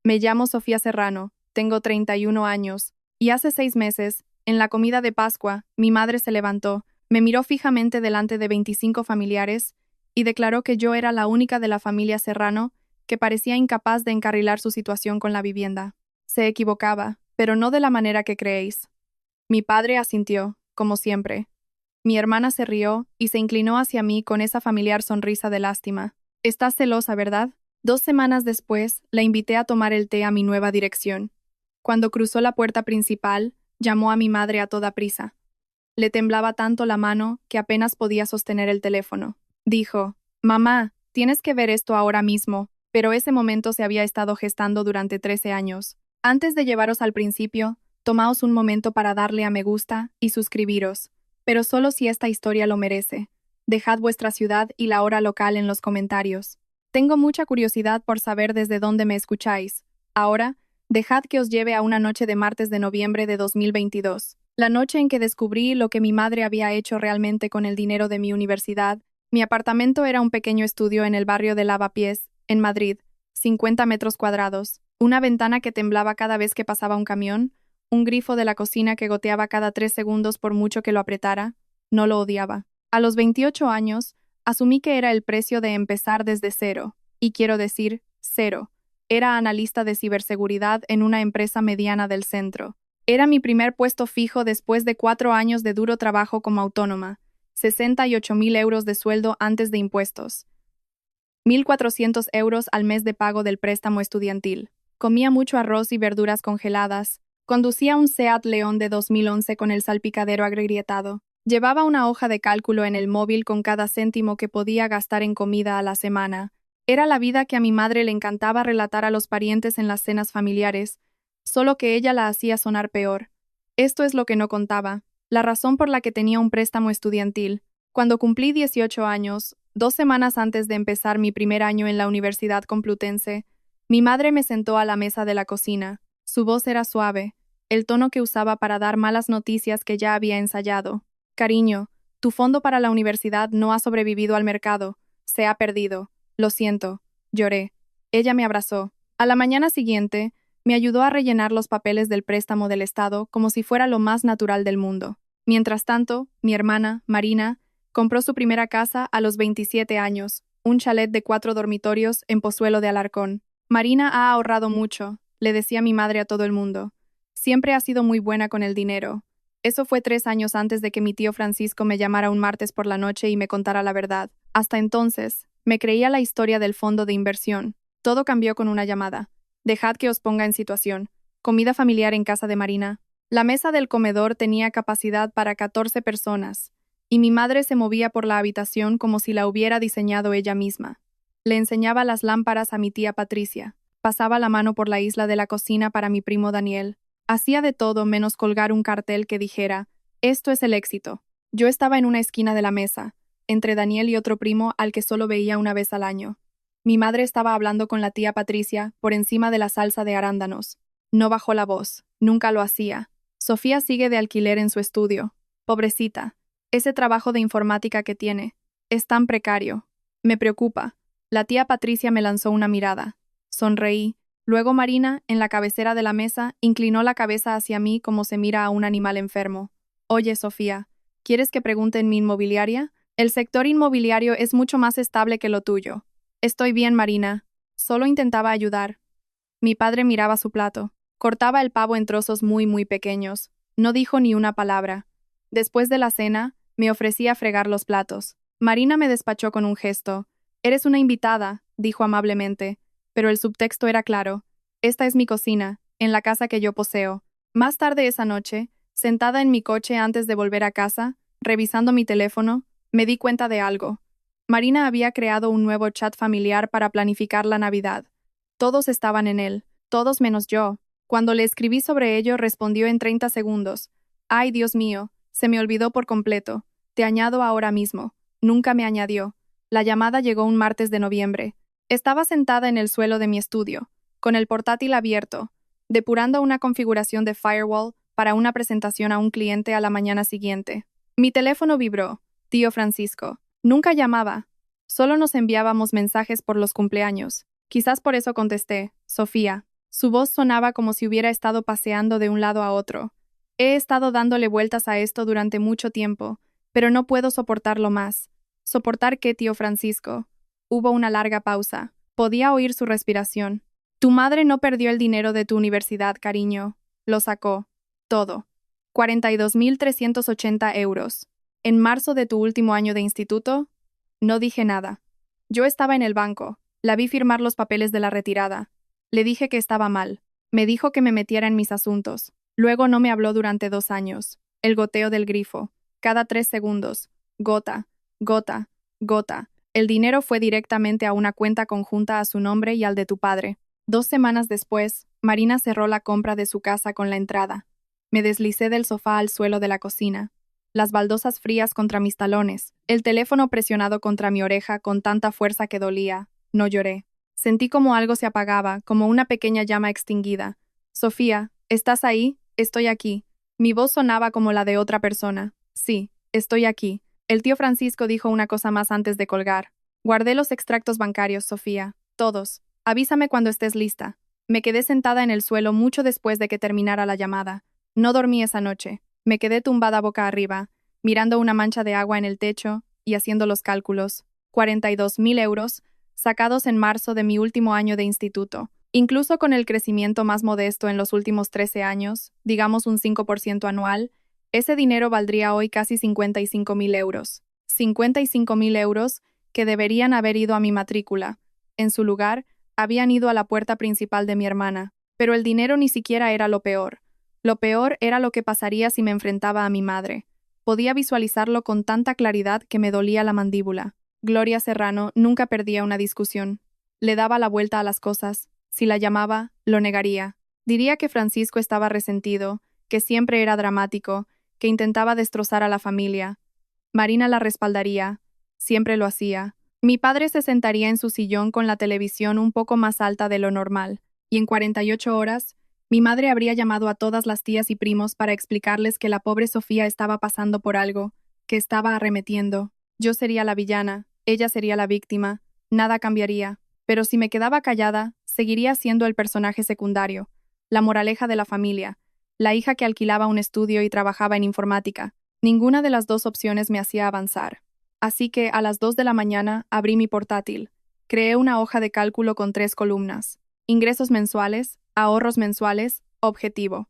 Me llamo Sofía Serrano, tengo 31 años, y hace 6 meses, en la comida de Pascua, mi madre se levantó, me miró fijamente delante de 25 familiares y declaró que yo era la única de la familia Serrano que parecía incapaz de encarrilar su situación con la vivienda. Se equivocaba, pero no de la manera que creéis. Mi padre asintió, como siempre. Mi hermana se rió y se inclinó hacia mí con esa familiar sonrisa de lástima. Estás celosa, ¿verdad? 2 semanas después, la invité a tomar el té a mi nueva dirección. Cuando cruzó la puerta principal, llamó a mi madre a toda prisa. Le temblaba tanto la mano que apenas podía sostener el teléfono. Dijo, «Mamá, tienes que ver esto ahora mismo», pero ese momento se había estado gestando durante 13 años. Antes de llevaros al principio, tomaos un momento para darle a me gusta y suscribiros, pero solo si esta historia lo merece. Dejad vuestra ciudad y la hora local en los comentarios. Tengo mucha curiosidad por saber desde dónde me escucháis. Ahora, dejad que os lleve a una noche de martes de noviembre de 2022. La noche en que descubrí lo que mi madre había hecho realmente con el dinero de mi universidad. Mi apartamento era un pequeño estudio en el barrio de Lavapiés, en Madrid, 50 metros cuadrados, una ventana que temblaba cada vez que pasaba un camión, un grifo de la cocina que goteaba cada 3 segundos por mucho que lo apretara. No lo odiaba. A los 28 años, asumí que era el precio de empezar desde cero, y quiero decir, cero. Era analista de ciberseguridad en una empresa mediana del centro. Era mi primer puesto fijo después de 4 años de duro trabajo como autónoma, 68.000 euros de sueldo antes de impuestos, 1.400 euros al mes de pago del préstamo estudiantil. Comía mucho arroz y verduras congeladas, conducía un Seat León de 2011 con el salpicadero agrietado, llevaba una hoja de cálculo en el móvil con cada céntimo que podía gastar en comida a la semana. Era la vida que a mi madre le encantaba relatar a los parientes en las cenas familiares, solo que ella la hacía sonar peor. Esto es lo que no contaba, la razón por la que tenía un préstamo estudiantil. Cuando cumplí 18 años, 2 semanas antes de empezar mi primer año en la Universidad Complutense, mi madre me sentó a la mesa de la cocina. Su voz era suave, el tono que usaba para dar malas noticias que ya había ensayado. Cariño, tu fondo para la universidad no ha sobrevivido al mercado, se ha perdido. Lo siento, lloré. Ella me abrazó. A la mañana siguiente, me ayudó a rellenar los papeles del préstamo del Estado como si fuera lo más natural del mundo. Mientras tanto, mi hermana, Marina, compró su primera casa a los 27 años, un chalet de 4 dormitorios en Pozuelo de Alarcón. Marina ha ahorrado mucho, le decía mi madre a todo el mundo. Siempre ha sido muy buena con el dinero. Eso fue 3 años antes de que mi tío Francisco me llamara un martes por la noche y me contara la verdad. Hasta entonces, me creía la historia del fondo de inversión. Todo cambió con una llamada. Dejad que os ponga en situación. Comida familiar en casa de Marina. La mesa del comedor tenía capacidad para 14 personas, y mi madre se movía por la habitación como si la hubiera diseñado ella misma. Le enseñaba las lámparas a mi tía Patricia, pasaba la mano por la isla de la cocina para mi primo Daniel. Hacía de todo menos colgar un cartel que dijera, «Esto es el éxito». Yo estaba en una esquina de la mesa, entre Daniel y otro primo al que solo veía una vez al año. Mi madre estaba hablando con la tía Patricia por encima de la salsa de arándanos. No bajó la voz, nunca lo hacía. Sofía sigue de alquiler en su estudio. Pobrecita. Ese trabajo de informática que tiene. Es tan precario. Me preocupa. La tía Patricia me lanzó una mirada. Sonreí. Luego Marina, en la cabecera de la mesa, inclinó la cabeza hacia mí como se mira a un animal enfermo. Oye, Sofía, ¿quieres que pregunte en mi inmobiliaria? El sector inmobiliario es mucho más estable que lo tuyo. Estoy bien, Marina. Solo intentaba ayudar. Mi padre miraba su plato. Cortaba el pavo en trozos muy pequeños. No dijo ni una palabra. Después de la cena, me ofrecí a fregar los platos. Marina me despachó con un gesto. «Eres una invitada», dijo amablemente, pero el subtexto era claro. «Esta es mi cocina, en la casa que yo poseo». Más tarde esa noche, sentada en mi coche antes de volver a casa, revisando mi teléfono, me di cuenta de algo. Marina había creado un nuevo chat familiar para planificar la Navidad. Todos estaban en él, todos menos yo. Cuando le escribí sobre ello, respondió en 30 segundos. «Ay, Dios mío, se me olvidó por completo. Te añado ahora mismo». Nunca me añadió. La llamada llegó un martes de noviembre. Estaba sentada en el suelo de mi estudio, con el portátil abierto, depurando una configuración de firewall para una presentación a un cliente a la mañana siguiente. Mi teléfono vibró. Tío Francisco. Nunca llamaba. Solo nos enviábamos mensajes por los cumpleaños. Quizás por eso contesté, Sofía. Su voz sonaba como si hubiera estado paseando de un lado a otro. He estado dándole vueltas a esto durante mucho tiempo, pero no puedo soportarlo más. ¿Soportar qué, tío Francisco? Hubo una larga pausa. Podía oír su respiración. Tu madre no perdió el dinero de tu universidad, cariño. Lo sacó. Todo. 42.380 euros. En marzo de tu último año de instituto, no dije nada. Yo estaba en el banco. La vi firmar los papeles de la retirada. Le dije que estaba mal. Me dijo que me metiera en mis asuntos. Luego no me habló durante 2 años. El goteo del grifo. Cada 3 segundos. Gota, gota, gota. El dinero fue directamente a una cuenta conjunta a su nombre y al de tu padre. 2 semanas después, Marina cerró la compra de su casa con la entrada. Me deslicé del sofá al suelo de la cocina. Las baldosas frías contra mis talones, el teléfono presionado contra mi oreja con tanta fuerza que dolía. No lloré. Sentí como algo se apagaba, como una pequeña llama extinguida. Sofía, ¿estás ahí? Estoy aquí. Mi voz sonaba como la de otra persona. Sí, estoy aquí. El tío Francisco dijo una cosa más antes de colgar. Guardé los extractos bancarios, Sofía. Todos. Avísame cuando estés lista. Me quedé sentada en el suelo mucho después de que terminara la llamada. No dormí esa noche. Me quedé tumbada boca arriba, mirando una mancha de agua en el techo y haciendo los cálculos. 42.000 euros, sacados en marzo de mi último año de instituto. Incluso con el crecimiento más modesto en los últimos 13 años, digamos un 5% anual, ese dinero valdría hoy casi 55.000 euros. 55.000 euros que deberían haber ido a mi matrícula. En su lugar, habían ido a la puerta principal de mi hermana. Pero el dinero ni siquiera era lo peor. Lo peor era lo que pasaría si me enfrentaba a mi madre. Podía visualizarlo con tanta claridad que me dolía la mandíbula. Gloria Serrano nunca perdía una discusión. Le daba la vuelta a las cosas. Si la llamaba, lo negaría. Diría que Francisco estaba resentido, que siempre era dramático, que intentaba destrozar a la familia. Marina la respaldaría. Siempre lo hacía. Mi padre se sentaría en su sillón con la televisión un poco más alta de lo normal, y en 48 horas, mi madre habría llamado a todas las tías y primos para explicarles que la pobre Sofía estaba pasando por algo, que estaba arremetiendo. Yo sería la villana, ella sería la víctima, nada cambiaría. Pero si me quedaba callada, seguiría siendo el personaje secundario, la moraleja de la familia, la hija que alquilaba un estudio y trabajaba en informática. Ninguna de las dos opciones me hacía avanzar. Así que a las 2 de la mañana abrí mi portátil. Creé una hoja de cálculo con 3 columnas. Ingresos mensuales, ahorros mensuales, objetivo.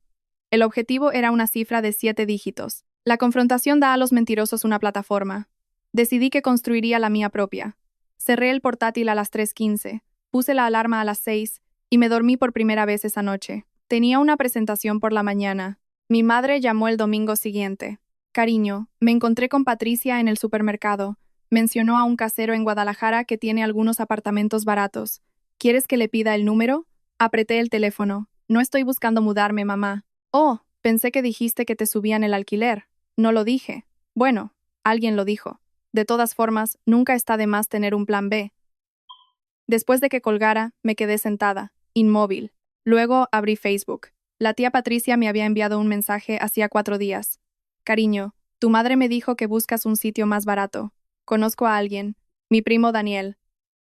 El objetivo era una cifra de 7 dígitos. La confrontación da a los mentirosos una plataforma. Decidí que construiría la mía propia. Cerré el portátil a las 3:15, puse la alarma a las 6 y me dormí por primera vez esa noche. Tenía una presentación por la mañana. Mi madre llamó el domingo siguiente. Cariño, me encontré con Patricia en el supermercado. Mencionó a un casero en Guadalajara que tiene algunos apartamentos baratos. ¿Quieres que le pida el número? Apreté el teléfono. No estoy buscando mudarme, mamá. Oh, pensé que dijiste que te subían el alquiler. No lo dije. Bueno, alguien lo dijo. De todas formas, nunca está de más tener un plan B. Después de que colgara, me quedé sentada, inmóvil. Luego abrí Facebook. La tía Patricia me había enviado un mensaje hacía 4 días. Cariño, tu madre me dijo que buscas un sitio más barato. Conozco a alguien. Mi primo Daniel.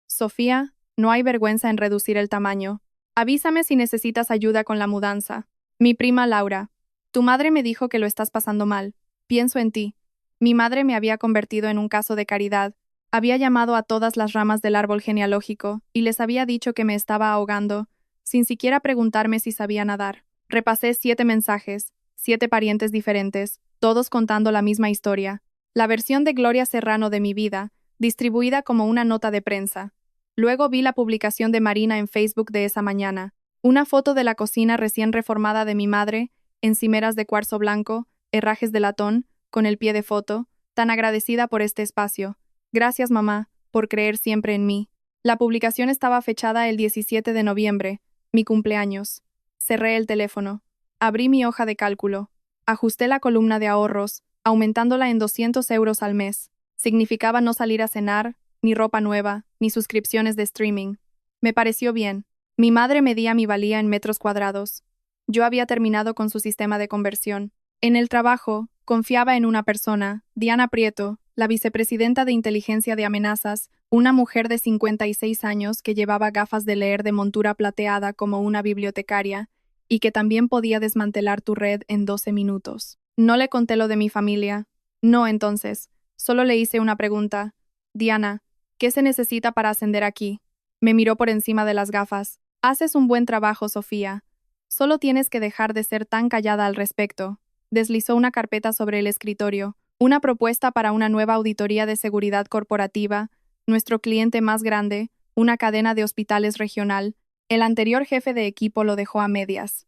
Sofía, no hay vergüenza en reducir el tamaño. Avísame si necesitas ayuda con la mudanza. Mi prima Laura. Tu madre me dijo que lo estás pasando mal. Pienso en ti. Mi madre me había convertido en un caso de caridad. Había llamado a todas las ramas del árbol genealógico y les había dicho que me estaba ahogando, sin siquiera preguntarme si sabía nadar. Repasé 7 mensajes, 7 parientes diferentes, todos contando la misma historia. La versión de Gloria Serrano de mi vida, distribuida como una nota de prensa. Luego vi la publicación de Marina en Facebook de esa mañana. Una foto de la cocina recién reformada de mi madre, encimeras de cuarzo blanco, herrajes de latón, con el pie de foto, tan agradecida por este espacio. Gracias, mamá, por creer siempre en mí. La publicación estaba fechada el 17 de noviembre, mi cumpleaños. Cerré el teléfono. Abrí mi hoja de cálculo. Ajusté la columna de ahorros, aumentándola en 200 euros al mes. Significaba no salir a cenar, ni ropa nueva, ni suscripciones de streaming. Me pareció bien. Mi madre medía mi valía en metros cuadrados. Yo había terminado con su sistema de conversión. En el trabajo, confiaba en una persona, Diana Prieto, la vicepresidenta de inteligencia de amenazas, una mujer de 56 años que llevaba gafas de leer de montura plateada como una bibliotecaria y que también podía desmantelar tu red en 12 minutos. No le conté lo de mi familia. No, entonces. Solo le hice una pregunta. Diana, ¿qué se necesita para ascender aquí? Me miró por encima de las gafas. Haces un buen trabajo, Sofía. Solo tienes que dejar de ser tan callada al respecto. Deslizó una carpeta sobre el escritorio. Una propuesta para una nueva auditoría de seguridad corporativa, nuestro cliente más grande, una cadena de hospitales regional. El anterior jefe de equipo lo dejó a medias.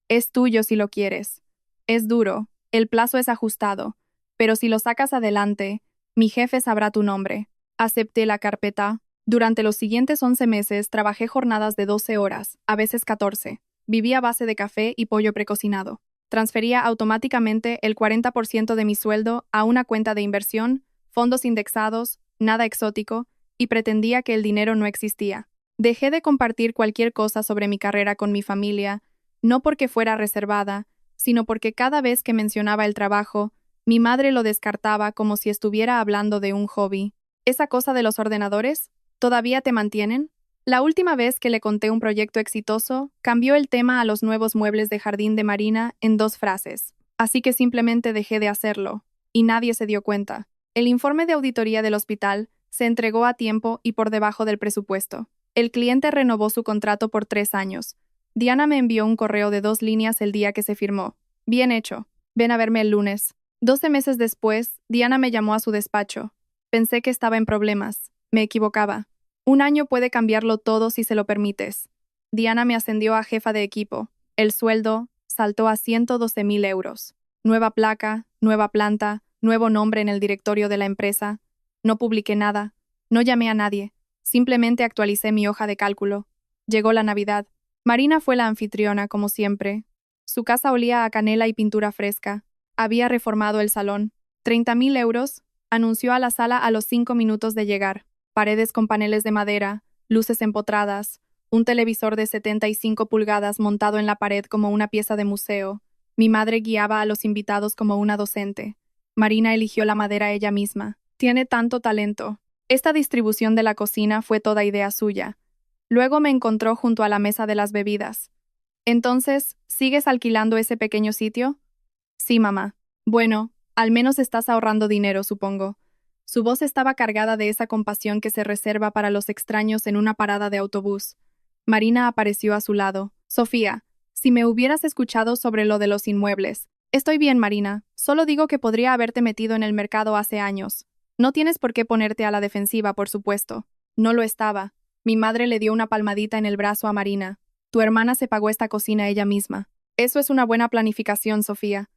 Es tuyo si lo quieres. Es duro, el plazo es ajustado, pero si lo sacas adelante, mi jefe sabrá tu nombre. Acepté la carpeta. Durante los siguientes 11 meses trabajé jornadas de 12 horas, a veces 14. Vivía a base de café y pollo precocinado. Transfería automáticamente el 40% de mi sueldo a una cuenta de inversión, fondos indexados, nada exótico, y pretendía que el dinero no existía. Dejé de compartir cualquier cosa sobre mi carrera con mi familia, no porque fuera reservada, sino porque cada vez que mencionaba el trabajo, mi madre lo descartaba como si estuviera hablando de un hobby. ¿Esa cosa de los ordenadores? ¿Todavía te mantienen? La última vez que le conté un proyecto exitoso, cambió el tema a los nuevos muebles de jardín de Marina en 2 frases. Así que simplemente dejé de hacerlo, y nadie se dio cuenta. El informe de auditoría del hospital se entregó a tiempo y por debajo del presupuesto. El cliente renovó su contrato por 3 años. Diana me envió un correo de 2 líneas el día que se firmó. Bien hecho. Ven a verme el lunes. 12 meses después, Diana me llamó a su despacho. Pensé que estaba en problemas. Me equivocaba. 1 año puede cambiarlo todo si se lo permites. Diana me ascendió a jefa de equipo. El sueldo saltó a 112.000 euros. Nueva placa, nueva planta, nuevo nombre en el directorio de la empresa. No publiqué nada. No llamé a nadie. Simplemente actualicé mi hoja de cálculo. Llegó la Navidad. Marina fue la anfitriona, como siempre. Su casa olía a canela y pintura fresca. Había reformado el salón. 30.000 euros, anunció a la sala a los 5 minutos de llegar. Paredes con paneles de madera, luces empotradas, un televisor de 75 pulgadas montado en la pared como una pieza de museo. Mi madre guiaba a los invitados como una docente. Marina eligió la madera ella misma. Tiene tanto talento. Esta distribución de la cocina fue toda idea suya. Luego me encontró junto a la mesa de las bebidas. Entonces, ¿sigues alquilando ese pequeño sitio? Sí, mamá. Bueno, al menos estás ahorrando dinero, supongo. Su voz estaba cargada de esa compasión que se reserva para los extraños en una parada de autobús. Marina apareció a su lado. Sofía, si me hubieras escuchado sobre lo de los inmuebles. Estoy bien, Marina. Solo digo que podría haberte metido en el mercado hace años. No tienes por qué ponerte a la defensiva, por supuesto. No lo estaba. Mi madre le dio una palmadita en el brazo a Marina. Tu hermana se pagó esta cocina ella misma. Eso es una buena planificación, Sofía.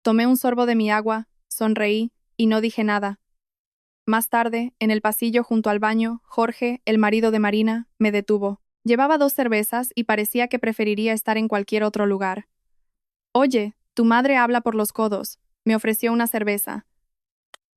Tomé un sorbo de mi agua, sonreí, y no dije nada. Más tarde, en el pasillo junto al baño, Jorge, el marido de Marina, me detuvo. Llevaba 2 cervezas y parecía que preferiría estar en cualquier otro lugar. Oye, tu madre habla por los codos. Me ofreció una cerveza.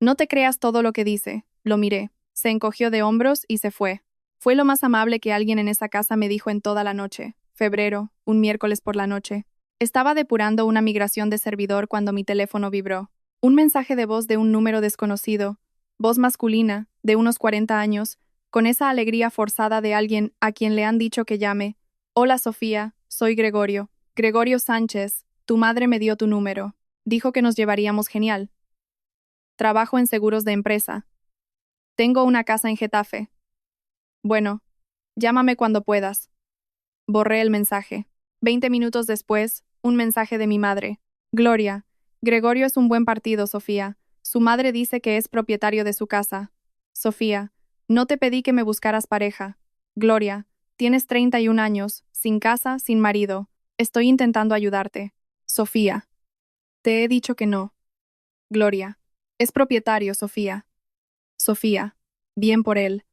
No te creas todo lo que dice. Lo miré. Se encogió de hombros y se fue. Fue lo más amable que alguien en esa casa me dijo en toda la noche. Febrero, un miércoles por la noche. Estaba depurando una migración de servidor cuando mi teléfono vibró. Un mensaje de voz de un número desconocido. Voz masculina, de unos 40 años, con esa alegría forzada de alguien a quien le han dicho que llame. Hola Sofía, soy Gregorio. Gregorio Sánchez, tu madre me dio tu número. Dijo que nos llevaríamos genial. Trabajo en seguros de empresa. Tengo una casa en Getafe. Bueno, llámame cuando puedas. Borré el mensaje. 20 minutos después, un mensaje de mi madre. Gloria, Gregorio es un buen partido, Sofía. Su madre dice que es propietario de su casa. Sofía, no te pedí que me buscaras pareja. Gloria, tienes 31 años, sin casa, sin marido. Estoy intentando ayudarte. Sofía, te he dicho que no. Gloria, es propietario, Sofía. Sofía, bien por él.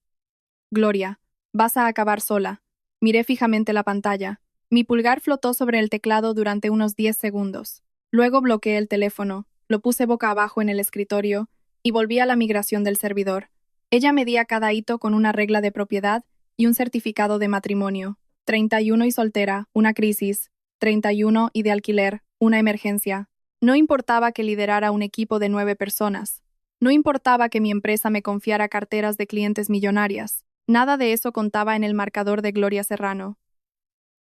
Gloria, vas a acabar sola. Miré fijamente la pantalla. Mi pulgar flotó sobre el teclado durante unos 10 segundos. Luego bloqueé el teléfono, lo puse boca abajo en el escritorio y volví a la migración del servidor. Ella medía cada hito con una regla de propiedad y un certificado de matrimonio. 31 y soltera, una crisis. 31 y de alquiler, una emergencia. No importaba que liderara un equipo de 9 personas. No importaba que mi empresa me confiara carteras de clientes millonarias. Nada de eso contaba en el marcador de Gloria Serrano.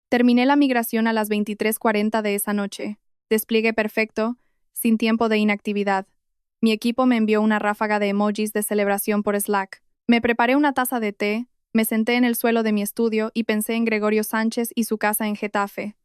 Terminé la migración a las 23:40 de esa noche. Despliegue perfecto, sin tiempo de inactividad. Mi equipo me envió una ráfaga de emojis de celebración por Slack. Me preparé una taza de té, me senté en el suelo de mi estudio y pensé en Gregorio Sánchez y su casa en Getafe.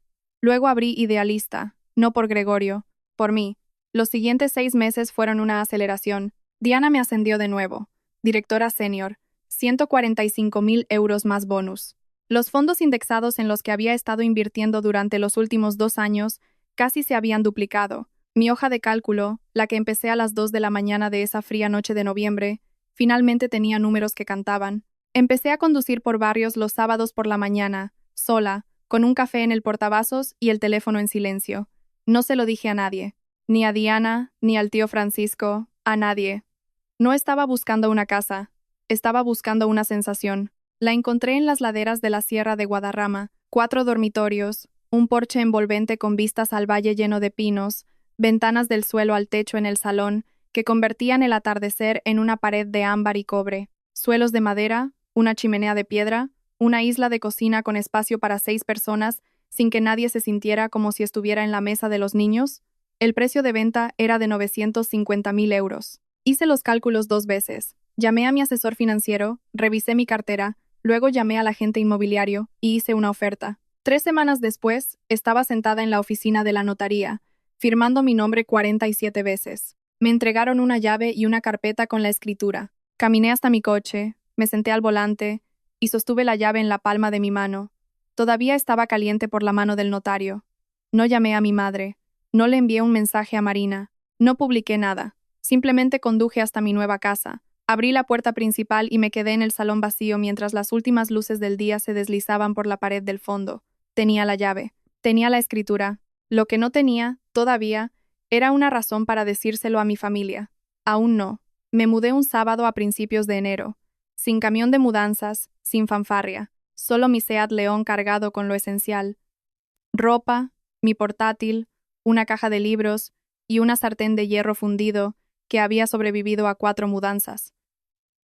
Luego abrí Idealista, no por Gregorio, por mí. Los siguientes 6 meses fueron una aceleración. Diana me ascendió de nuevo. Directora senior, 145.000 euros más bonus. Los fondos indexados en los que había estado invirtiendo durante los últimos 2 años casi se habían duplicado. Mi hoja de cálculo, la que empecé a las 2 de la mañana de esa fría noche de noviembre, finalmente tenía números que cantaban. Empecé a conducir por barrios los sábados por la mañana, sola, con un café en el portavasos y el teléfono en silencio. No se lo dije a nadie, ni a Diana, ni al tío Francisco, a nadie. No estaba buscando una casa, estaba buscando una sensación. La encontré en las laderas de la Sierra de Guadarrama, 4 dormitorios, un porche envolvente con vistas al valle lleno de pinos, ventanas del suelo al techo en el salón, que convertían el atardecer en una pared de ámbar y cobre, suelos de madera, una chimenea de piedra, una isla de cocina con espacio para 6 personas, sin que nadie se sintiera como si estuviera en la mesa de los niños. El precio de venta era de 950.000 euros. Hice los cálculos 2 veces. Llamé a mi asesor financiero, revisé mi cartera, luego llamé al agente inmobiliario y hice una oferta. 3 semanas después, estaba sentada en la oficina de la notaría, firmando mi nombre 47 veces. Me entregaron una llave y una carpeta con la escritura. Caminé hasta mi coche, me senté al volante y sostuve la llave en la palma de mi mano. Todavía estaba caliente por la mano del notario. No llamé a mi madre, no le envié un mensaje a Marina, no publiqué nada. Simplemente conduje hasta mi nueva casa. Abrí la puerta principal y me quedé en el salón vacío mientras las últimas luces del día se deslizaban por la pared del fondo. Tenía la llave, tenía la escritura. Lo que no tenía, todavía, era una razón para decírselo a mi familia. Aún no. Me mudé un sábado a principios de enero. Sin camión de mudanzas, sin fanfarria. Solo mi Seat León cargado con lo esencial. Ropa, mi portátil, una caja de libros y una sartén de hierro fundido que había sobrevivido a 4 mudanzas.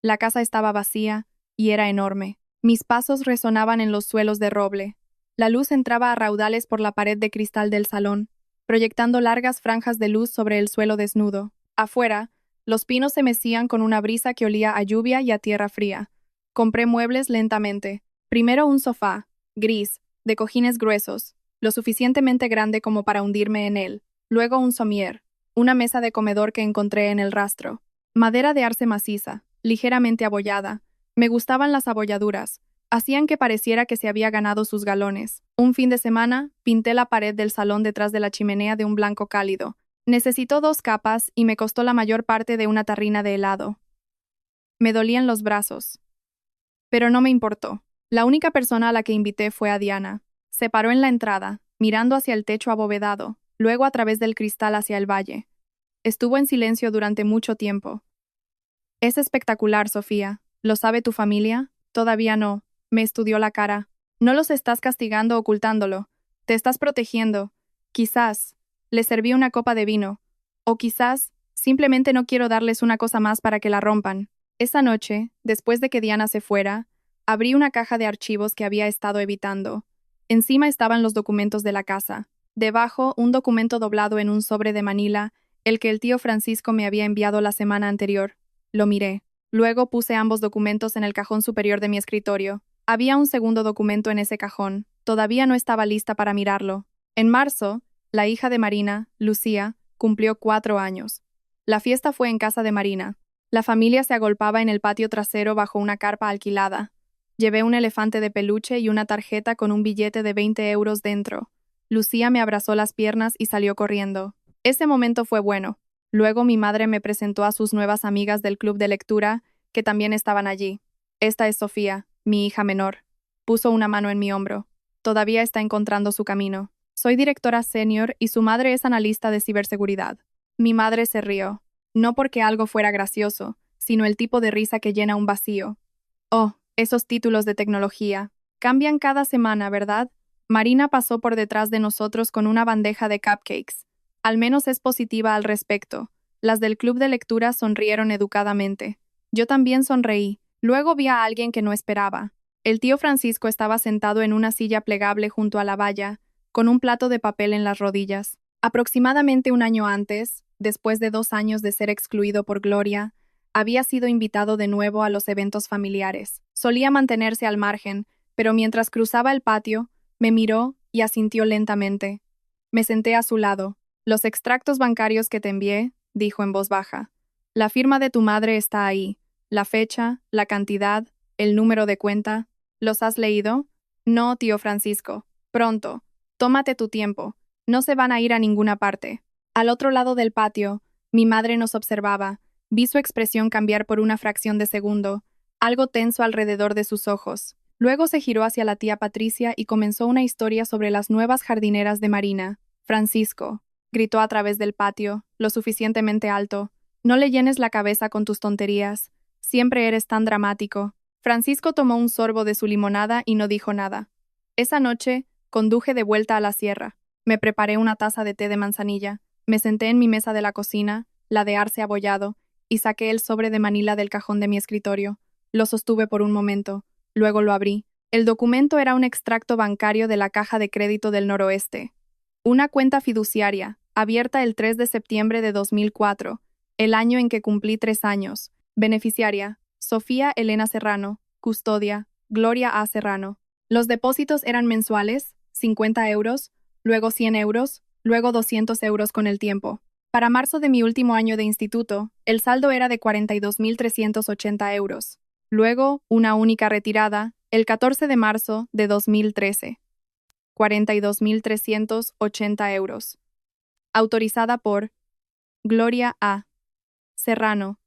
La casa estaba vacía y era enorme. Mis pasos resonaban en los suelos de roble. La luz entraba a raudales por la pared de cristal del salón, proyectando largas franjas de luz sobre el suelo desnudo. Afuera, los pinos se mecían con una brisa que olía a lluvia y a tierra fría. Compré muebles lentamente. Primero un sofá, gris, de cojines gruesos, lo suficientemente grande como para hundirme en él. Luego un somier, una mesa de comedor que encontré en el rastro. Madera de arce maciza, ligeramente abollada. Me gustaban las abolladuras. Hacían que pareciera que se había ganado sus galones. Un fin de semana, pinté la pared del salón detrás de la chimenea de un blanco cálido. Necesitó 2 capas y me costó la mayor parte de una tarrina de helado. Me dolían los brazos. Pero no me importó. La única persona a la que invité fue a Diana. Se paró en la entrada, mirando hacia el techo abovedado, luego a través del cristal hacia el valle. Estuvo en silencio durante mucho tiempo. Es espectacular, Sofía. ¿Lo sabe tu familia? Todavía no. Me estudió la cara. No los estás castigando ocultándolo. Te estás protegiendo. Quizás les serví una copa de vino. O quizás simplemente no quiero darles una cosa más para que la rompan. Esa noche, después de que Diana se fuera, abrí una caja de archivos que había estado evitando. Encima estaban los documentos de la casa. Debajo, un documento doblado en un sobre de Manila, el que el tío Francisco me había enviado la semana anterior. Lo miré. Luego puse ambos documentos en el cajón superior de mi escritorio. Había un segundo documento en ese cajón. Todavía no estaba lista para mirarlo. En marzo, la hija de Marina, Lucía, cumplió 4 años. La fiesta fue en casa de Marina. La familia se agolpaba en el patio trasero bajo una carpa alquilada. Llevé un elefante de peluche y una tarjeta con un billete de 20 euros dentro. Lucía me abrazó las piernas y salió corriendo. Ese momento fue bueno. Luego mi madre me presentó a sus nuevas amigas del club de lectura, que también estaban allí. Esta es Sofía, mi hija menor. Puso una mano en mi hombro. Todavía está encontrando su camino. Soy directora senior y su madre es analista de ciberseguridad. Mi madre se rió. No porque algo fuera gracioso, sino el tipo de risa que llena un vacío. Oh, esos títulos de tecnología. Cambian cada semana, ¿verdad? Marina pasó por detrás de nosotros con una bandeja de cupcakes. Al menos es positiva al respecto. Las del club de lectura sonrieron educadamente. Yo también sonreí. Luego vi a alguien que no esperaba. El tío Francisco estaba sentado en una silla plegable junto a la valla, con un plato de papel en las rodillas. Aproximadamente un año antes, después de 2 años de ser excluido por Gloria, había sido invitado de nuevo a los eventos familiares. Solía mantenerse al margen, pero mientras cruzaba el patio, me miró y asintió lentamente. Me senté a su lado. Los extractos bancarios que te envié, dijo en voz baja. La firma de tu madre está ahí. La fecha, la cantidad, el número de cuenta. ¿Los has leído? No, tío Francisco. Pronto. Tómate tu tiempo. No se van a ir a ninguna parte. Al otro lado del patio, mi madre nos observaba. Vi su expresión cambiar por una fracción de segundo, algo tenso alrededor de sus ojos. Luego se giró hacia la tía Patricia y comenzó una historia sobre las nuevas jardineras de Marina. Francisco, gritó a través del patio, lo suficientemente alto. No le llenes la cabeza con tus tonterías. Siempre eres tan dramático. Francisco tomó un sorbo de su limonada y no dijo nada. Esa noche, conduje de vuelta a la sierra. Me preparé una taza de té de manzanilla. Me senté en mi mesa de la cocina, la de arce abollado, y saqué el sobre de Manila del cajón de mi escritorio. Lo sostuve por un momento. Luego lo abrí. El documento era un extracto bancario de la Caja de Crédito del Noroeste. Una cuenta fiduciaria, abierta el 3 de septiembre de 2004, el año en que cumplí 3 años. Beneficiaria, Sofía Elena Serrano. Custodia, Gloria A. Serrano. Los depósitos eran mensuales, 50 euros, luego 100 euros, luego 200 euros con el tiempo. Para marzo de mi último año de instituto, el saldo era de 42.380 euros. Luego, una única retirada, el 14 de marzo de 2013. 42.380 euros. Autorizada por Gloria A. Serrano.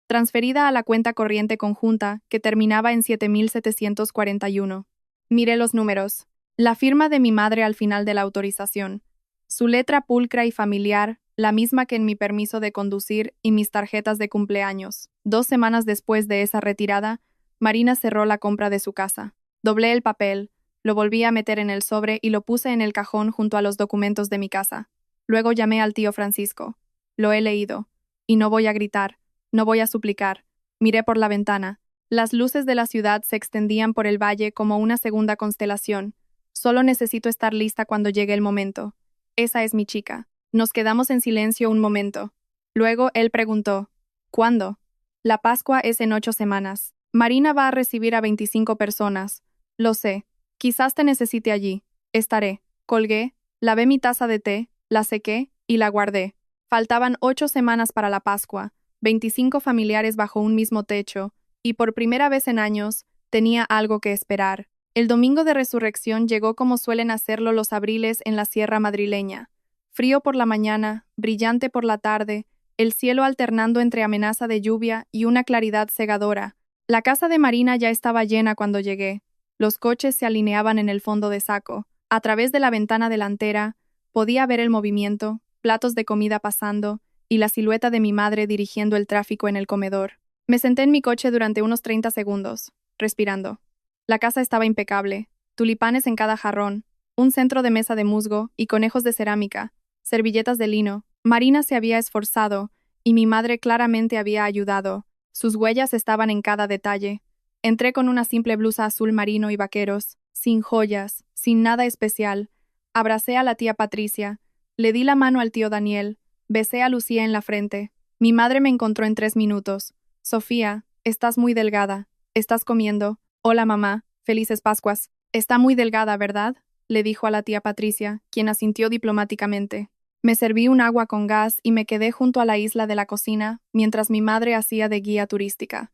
Transferida a la cuenta corriente conjunta que terminaba en 7.741. Miré los números. La firma de mi madre al final de la autorización. Su letra pulcra y familiar, la misma que en mi permiso de conducir y mis tarjetas de cumpleaños. 2 semanas después de esa retirada, Marina cerró la compra de su casa. Doblé el papel, lo volví a meter en el sobre y lo puse en el cajón junto a los documentos de mi casa. Luego llamé al tío Francisco. Lo he leído. Y no voy a gritar, no voy a suplicar. Miré por la ventana. Las luces de la ciudad se extendían por el valle como una segunda constelación. Solo necesito estar lista cuando llegue el momento. Esa es mi chica. Nos quedamos en silencio un momento. Luego él preguntó, ¿cuándo? La Pascua es en 8 semanas. Marina va a recibir a 25 personas. Lo sé. Quizás te necesite allí. Estaré. Colgué, lavé mi taza de té, la sequé y la guardé. Faltaban 8 semanas para la Pascua, 25 familiares bajo un mismo techo, y por primera vez en años, tenía algo que esperar. El domingo de resurrección llegó como suelen hacerlo los abriles en la sierra madrileña. Frío por la mañana, brillante por la tarde, el cielo alternando entre amenaza de lluvia y una claridad cegadora. La casa de Marina ya estaba llena cuando llegué. Los coches se alineaban en el fondo de saco. A través de la ventana delantera, podía ver el movimiento, platos de comida pasando, y la silueta de mi madre dirigiendo el tráfico en el comedor. Me senté en mi coche durante unos 30 segundos, respirando. La casa estaba impecable, tulipanes en cada jarrón, un centro de mesa de musgo y conejos de cerámica, servilletas de lino. Marina se había esforzado, y mi madre claramente había ayudado. Sus huellas estaban en cada detalle. Entré con una simple blusa azul marino y vaqueros, sin joyas, sin nada especial. Abracé a la tía Patricia, le di la mano al tío Daniel, besé a Lucía en la frente. Mi madre me encontró en 3 minutos. Sofía, estás muy delgada. ¿Estás comiendo? Hola mamá, felices Pascuas. Está muy delgada, ¿verdad? Le dijo a la tía Patricia, quien asintió diplomáticamente. Me serví un agua con gas y me quedé junto a la isla de la cocina, mientras mi madre hacía de guía turística.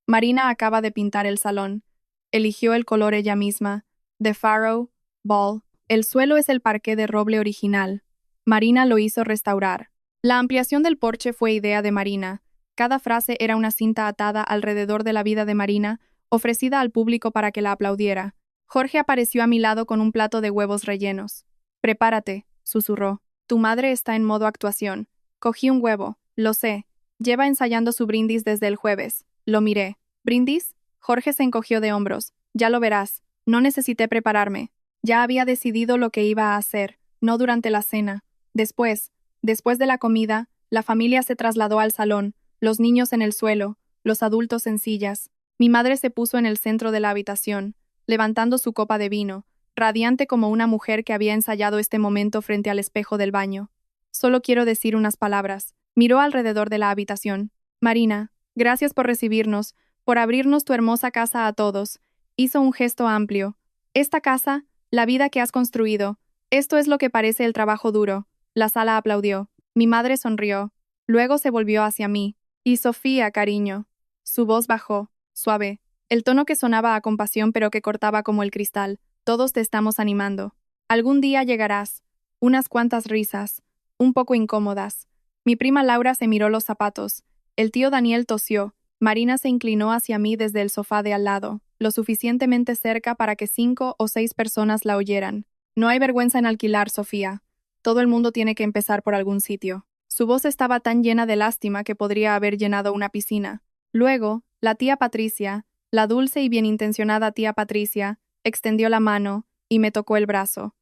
Marina acaba de pintar el salón. Eligió el color ella misma. The Faro, Ball. El suelo es el parqué de roble original. Marina lo hizo restaurar. La ampliación del porche fue idea de Marina. Cada frase era una cinta atada alrededor de la vida de Marina, ofrecida al público para que la aplaudiera. Jorge apareció a mi lado con un plato de huevos rellenos. Prepárate, susurró. Tu madre está en modo actuación. Cogí un huevo, lo sé. Lleva ensayando su brindis desde el jueves. Lo miré. ¿Brindis? Jorge se encogió de hombros. Ya lo verás. No necesité prepararme. Ya había decidido lo que iba a hacer, no durante la cena. Después de la comida, La familia se trasladó al salón, los niños en el suelo, los adultos en sillas. Mi madre se puso en el centro de la habitación, levantando su copa de vino, radiante como una mujer que había ensayado este momento frente al espejo del baño. Solo quiero decir unas palabras. Miró alrededor de la habitación. Marina, gracias por recibirnos, por abrirnos tu hermosa casa a todos. Hizo un gesto amplio. Esta casa, la vida que has construido, esto es lo que parece el trabajo duro. La sala aplaudió. Mi madre sonrió. Luego se volvió hacia mí. Y Sofía, cariño. Su voz bajó, suave. El tono que sonaba a compasión pero que cortaba como el cristal. Todos te estamos animando. Algún día llegarás. Unas cuantas risas, un poco incómodas. Mi prima Laura se miró los zapatos. El tío Daniel tosió. Marina se inclinó hacia mí desde el sofá de al lado, lo suficientemente cerca para que 5 o 6 personas la oyeran. No hay vergüenza en alquilar, Sofía. Todo el mundo tiene que empezar por algún sitio. Su voz estaba tan llena de lástima que podría haber llenado una piscina. Luego, la tía Patricia, la dulce y bienintencionada tía Patricia, extendió la mano y me tocó el brazo.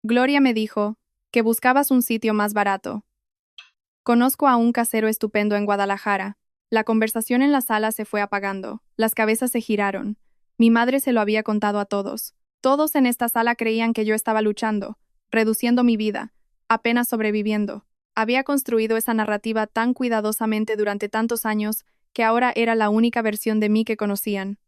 Gloria me dijo que buscabas un sitio más barato. Conozco a un casero estupendo en Guadalajara. La conversación en la sala se fue apagando. Las cabezas se giraron. Mi madre se lo había contado a todos. Todos en esta sala creían que yo estaba luchando, reduciendo mi vida, apenas sobreviviendo. Había construido esa narrativa tan cuidadosamente durante tantos años que ahora era la única versión de mí que conocían.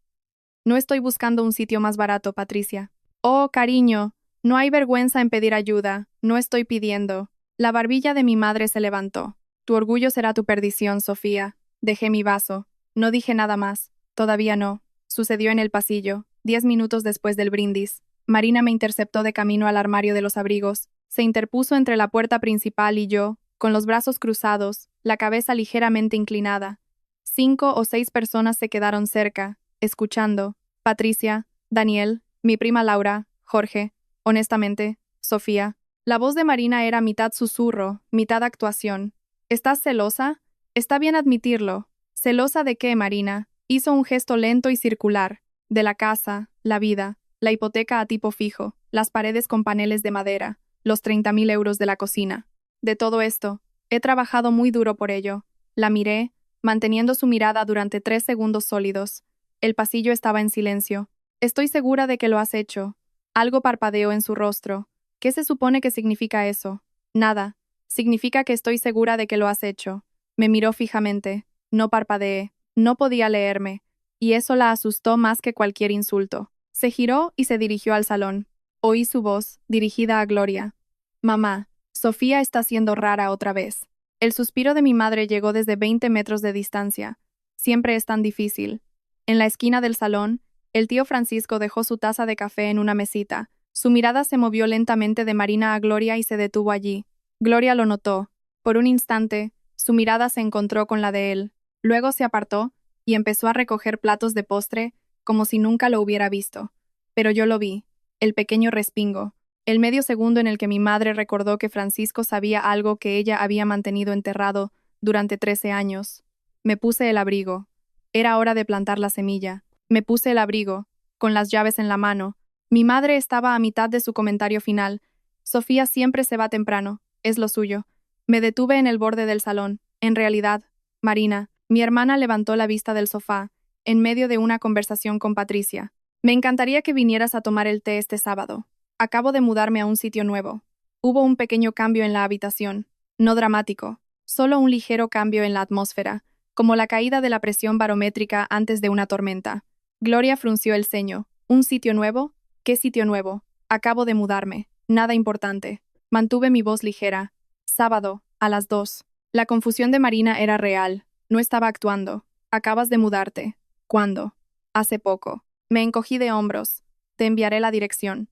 No estoy buscando un sitio más barato, Patricia. Oh, cariño, no hay vergüenza en pedir ayuda. No estoy pidiendo. La barbilla de mi madre se levantó. Tu orgullo será tu perdición, Sofía. Dejé mi vaso. No dije nada más. Todavía no. Sucedió en el pasillo, 10 minutos después del brindis. Marina me interceptó de camino al armario de los abrigos. Se interpuso entre la puerta principal y yo, con los brazos cruzados, la cabeza ligeramente inclinada. 5 o 6 personas se quedaron cerca, escuchando. Patricia, Daniel, mi prima Laura, Jorge, honestamente, Sofía. La voz de Marina era mitad susurro, mitad actuación. ¿Estás celosa? Está bien admitirlo. ¿Celosa de qué, Marina? Hizo un gesto lento y circular. De la casa, la vida, la hipoteca a tipo fijo, las paredes con paneles de madera, los 30.000 euros de la cocina. De todo esto, he trabajado muy duro por ello. La miré, manteniendo su mirada durante 3 segundos sólidos. El pasillo estaba en silencio. Estoy segura de que lo has hecho. Algo parpadeó en su rostro. ¿Qué se supone que significa eso? Nada. Significa que estoy segura de que lo has hecho. Me miró fijamente. No parpadeé. No podía leerme. Y eso la asustó más que cualquier insulto. Se giró y se dirigió al salón. Oí su voz, dirigida a Gloria. Mamá, Sofía está siendo rara otra vez. El suspiro de mi madre llegó desde 20 metros de distancia. Siempre es tan difícil. En la esquina del salón, el tío Francisco dejó su taza de café en una mesita. Su mirada se movió lentamente de Marina a Gloria y se detuvo allí. Gloria lo notó. Por un instante, su mirada se encontró con la de él. Luego se apartó y empezó a recoger platos de postre como si nunca lo hubiera visto. Pero yo lo vi, el pequeño respingo, el medio segundo en el que mi madre recordó que Francisco sabía algo que ella había mantenido enterrado durante 13 años. Me puse el abrigo. Era hora de plantar la semilla. Me puse el abrigo, con las llaves en la mano. Mi madre estaba a mitad de su comentario final. Sofía siempre se va temprano, es lo suyo. Me detuve en el borde del salón. En realidad, Marina, mi hermana levantó la vista del sofá, en medio de una conversación con Patricia. Me encantaría que vinieras a tomar el té este sábado. Acabo de mudarme a un sitio nuevo. Hubo un pequeño cambio en la habitación. No dramático, solo un ligero cambio en la atmósfera, como la caída de la presión barométrica antes de una tormenta. Gloria frunció el ceño. ¿Un sitio nuevo? ¿Qué sitio nuevo? Acabo de mudarme. Nada importante. Mantuve mi voz ligera. Sábado, a las 2. La confusión de Marina era real. No estaba actuando. Acabas de mudarte. ¿Cuándo? Hace poco. Me encogí de hombros. Te enviaré la dirección.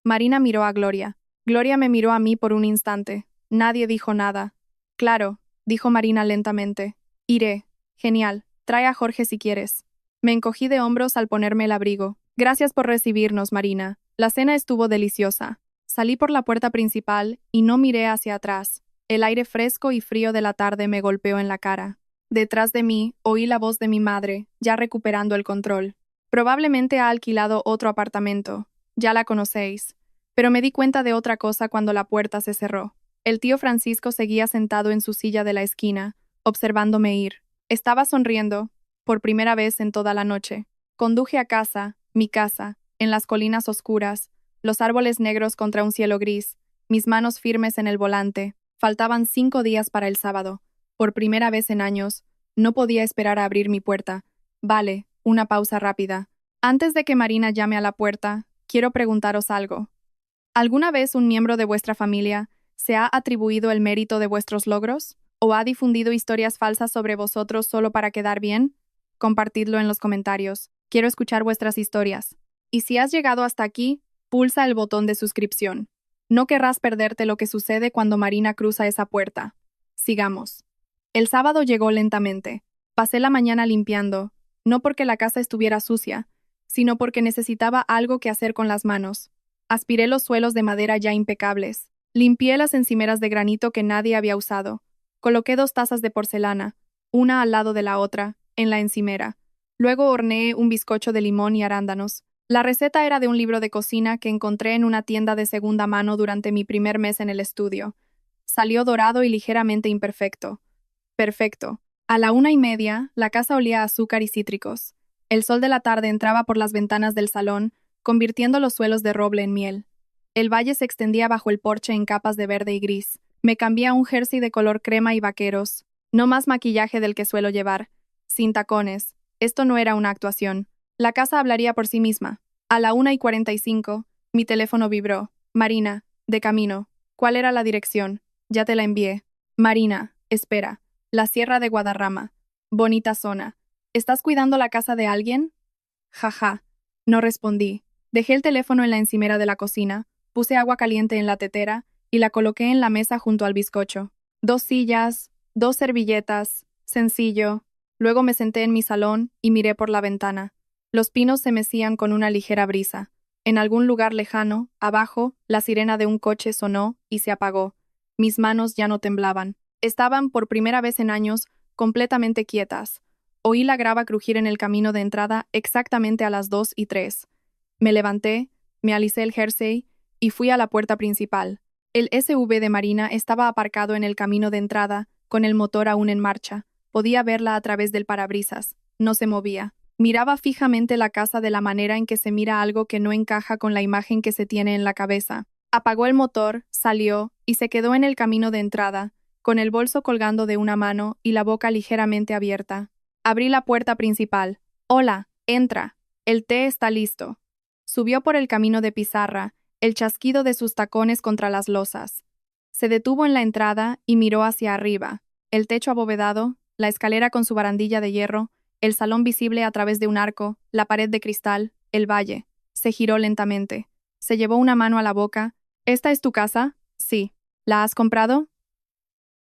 Marina miró a Gloria. Gloria me miró a mí por un instante. Nadie dijo nada. Claro, dijo Marina lentamente. Iré. Genial. Trae a Jorge si quieres. Me encogí de hombros al ponerme el abrigo. Gracias por recibirnos, Marina. La cena estuvo deliciosa. Salí por la puerta principal y no miré hacia atrás. El aire fresco y frío de la tarde me golpeó en la cara. Detrás de mí, oí la voz de mi madre, ya recuperando el control. Probablemente ha alquilado otro apartamento. Ya la conocéis. Pero me di cuenta de otra cosa cuando la puerta se cerró. El tío Francisco seguía sentado en su silla de la esquina, observándome ir. Estaba sonriendo, por primera vez en toda la noche. Conduje a casa, mi casa, en las colinas oscuras, los árboles negros contra un cielo gris, mis manos firmes en el volante. Faltaban 5 días para el sábado. Por primera vez en años, no podía esperar a abrir mi puerta. Vale, una pausa rápida. Antes de que Marina llame a la puerta, quiero preguntaros algo. ¿Alguna vez un miembro de vuestra familia se ha atribuido el mérito de vuestros logros? ¿O ha difundido historias falsas sobre vosotros solo para quedar bien? Compartidlo en los comentarios. Quiero escuchar vuestras historias. Y si has llegado hasta aquí, pulsa el botón de suscripción. No querrás perderte lo que sucede cuando Marina cruza esa puerta. Sigamos. El sábado llegó lentamente. Pasé la mañana limpiando, no porque la casa estuviera sucia, sino porque necesitaba algo que hacer con las manos. Aspiré los suelos de madera ya impecables. Limpié las encimeras de granito que nadie había usado. Coloqué 2 tazas de porcelana, una al lado de la otra, en la encimera. Luego horneé un bizcocho de limón y arándanos. La receta era de un libro de cocina que encontré en una tienda de segunda mano durante mi primer mes en el estudio. Salió dorado y ligeramente imperfecto. Perfecto. A la 1:30, la casa olía a azúcar y cítricos. El sol de la tarde entraba por las ventanas del salón, convirtiendo los suelos de roble en miel. El valle se extendía bajo el porche en capas de verde y gris. Me cambié a un jersey de color crema y vaqueros. No más maquillaje del que suelo llevar. Sin tacones. Esto no era una actuación. La casa hablaría por sí misma. A la 1:45, mi teléfono vibró. Marina, de camino. ¿Cuál era la dirección? Ya te la envié. Marina, espera. La Sierra de Guadarrama. Bonita zona. ¿Estás cuidando la casa de alguien? Jaja. No respondí. Dejé el teléfono en la encimera de la cocina, puse agua caliente en la tetera y la coloqué en la mesa junto al bizcocho. 2 sillas, 2 servilletas, sencillo. Luego me senté en mi salón y miré por la ventana. Los pinos se mecían con una ligera brisa. En algún lugar lejano, abajo, la sirena de un coche sonó y se apagó. Mis manos ya no temblaban. Estaban, por primera vez en años, completamente quietas. Oí la grava crujir en el camino de entrada exactamente a las 2:03. Me levanté, me alicé el jersey y fui a la puerta principal. El SUV de Marina estaba aparcado en el camino de entrada, con el motor aún en marcha. Podía verla a través del parabrisas. No se movía. Miraba fijamente la casa de la manera en que se mira algo que no encaja con la imagen que se tiene en la cabeza. Apagó el motor, salió y se quedó en el camino de entrada, con el bolso colgando de una mano y la boca ligeramente abierta. Abrí la puerta principal. Hola, entra. El té está listo. Subió por el camino de pizarra, el chasquido de sus tacones contra las losas. Se detuvo en la entrada y miró hacia arriba. El techo abovedado, la escalera con su barandilla de hierro, el salón visible a través de un arco, la pared de cristal, el valle. Se giró lentamente. Se llevó una mano a la boca. ¿Esta es tu casa? Sí. ¿La has comprado?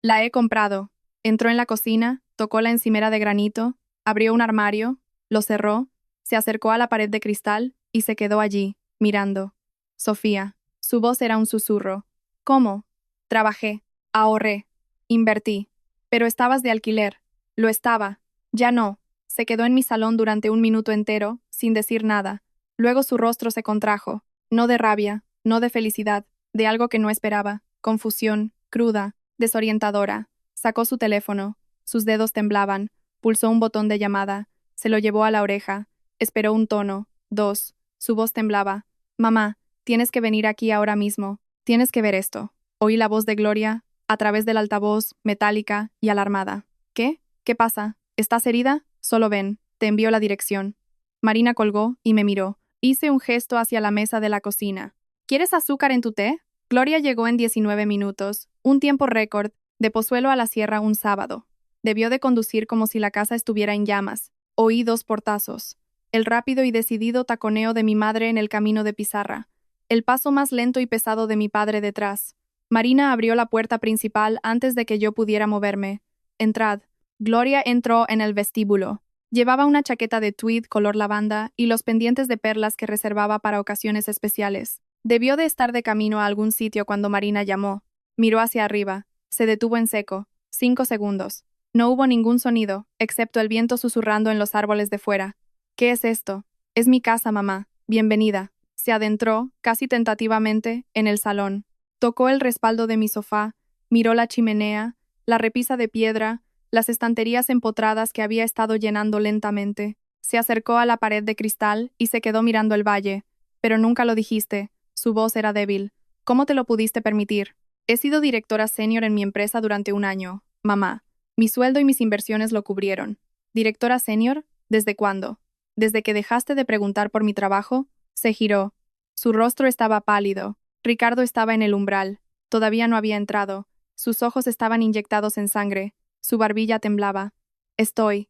La he comprado. Entró en la cocina, tocó la encimera de granito, abrió un armario, lo cerró, se acercó a la pared de cristal y se quedó allí, mirando. Sofía. Su voz era un susurro. ¿Cómo? Trabajé, ahorré, invertí. Pero estabas de alquiler. Lo estaba. Ya no. Se quedó en mi salón durante 1 minuto entero, sin decir nada. Luego su rostro se contrajo. No de rabia, no de felicidad, de algo que no esperaba. Confusión, cruda, desorientadora. Sacó su teléfono. Sus dedos temblaban. Pulsó un botón de llamada. Se lo llevó a la oreja. Esperó un tono. 2. Su voz temblaba. Mamá, tienes que venir aquí ahora mismo. Tienes que ver esto. Oí la voz de Gloria, a través del altavoz, metálica y alarmada. ¿Qué? ¿Qué pasa? ¿Estás herida? Solo ven. Te envío la dirección. Marina colgó y me miró. Hice un gesto hacia la mesa de la cocina. ¿Quieres azúcar en tu té? Gloria llegó en 19 minutos, un tiempo récord, de Pozuelo a la Sierra un sábado. Debió de conducir como si la casa estuviera en llamas. Oí 2 portazos. El rápido y decidido taconeo de mi madre en el camino de pizarra. El paso más lento y pesado de mi padre detrás. Marina abrió la puerta principal antes de que yo pudiera moverme. Entrad. Gloria entró en el vestíbulo. Llevaba una chaqueta de tweed color lavanda y los pendientes de perlas que reservaba para ocasiones especiales. Debió de estar de camino a algún sitio cuando Marina llamó. Miró hacia arriba. Se detuvo en seco. 5 segundos. No hubo ningún sonido, excepto el viento susurrando en los árboles de fuera. ¿Qué es esto? Es mi casa, mamá. Bienvenida. Se adentró, casi tentativamente, en el salón. Tocó el respaldo de mi sofá, Miró la chimenea, la repisa de piedra, las estanterías empotradas que había estado llenando lentamente. Se acercó a la pared de cristal y se quedó mirando el valle. Pero nunca lo dijiste. Su voz era débil. ¿Cómo te lo pudiste permitir? He sido directora senior en mi empresa durante un año, mamá. Mi sueldo y mis inversiones lo cubrieron. ¿Directora senior? ¿Desde cuándo? ¿Desde que dejaste de preguntar por mi trabajo? Se giró. Su rostro estaba pálido. Ricardo estaba en el umbral. Todavía no había entrado. Sus ojos estaban inyectados en sangre. Su barbilla temblaba. Estoy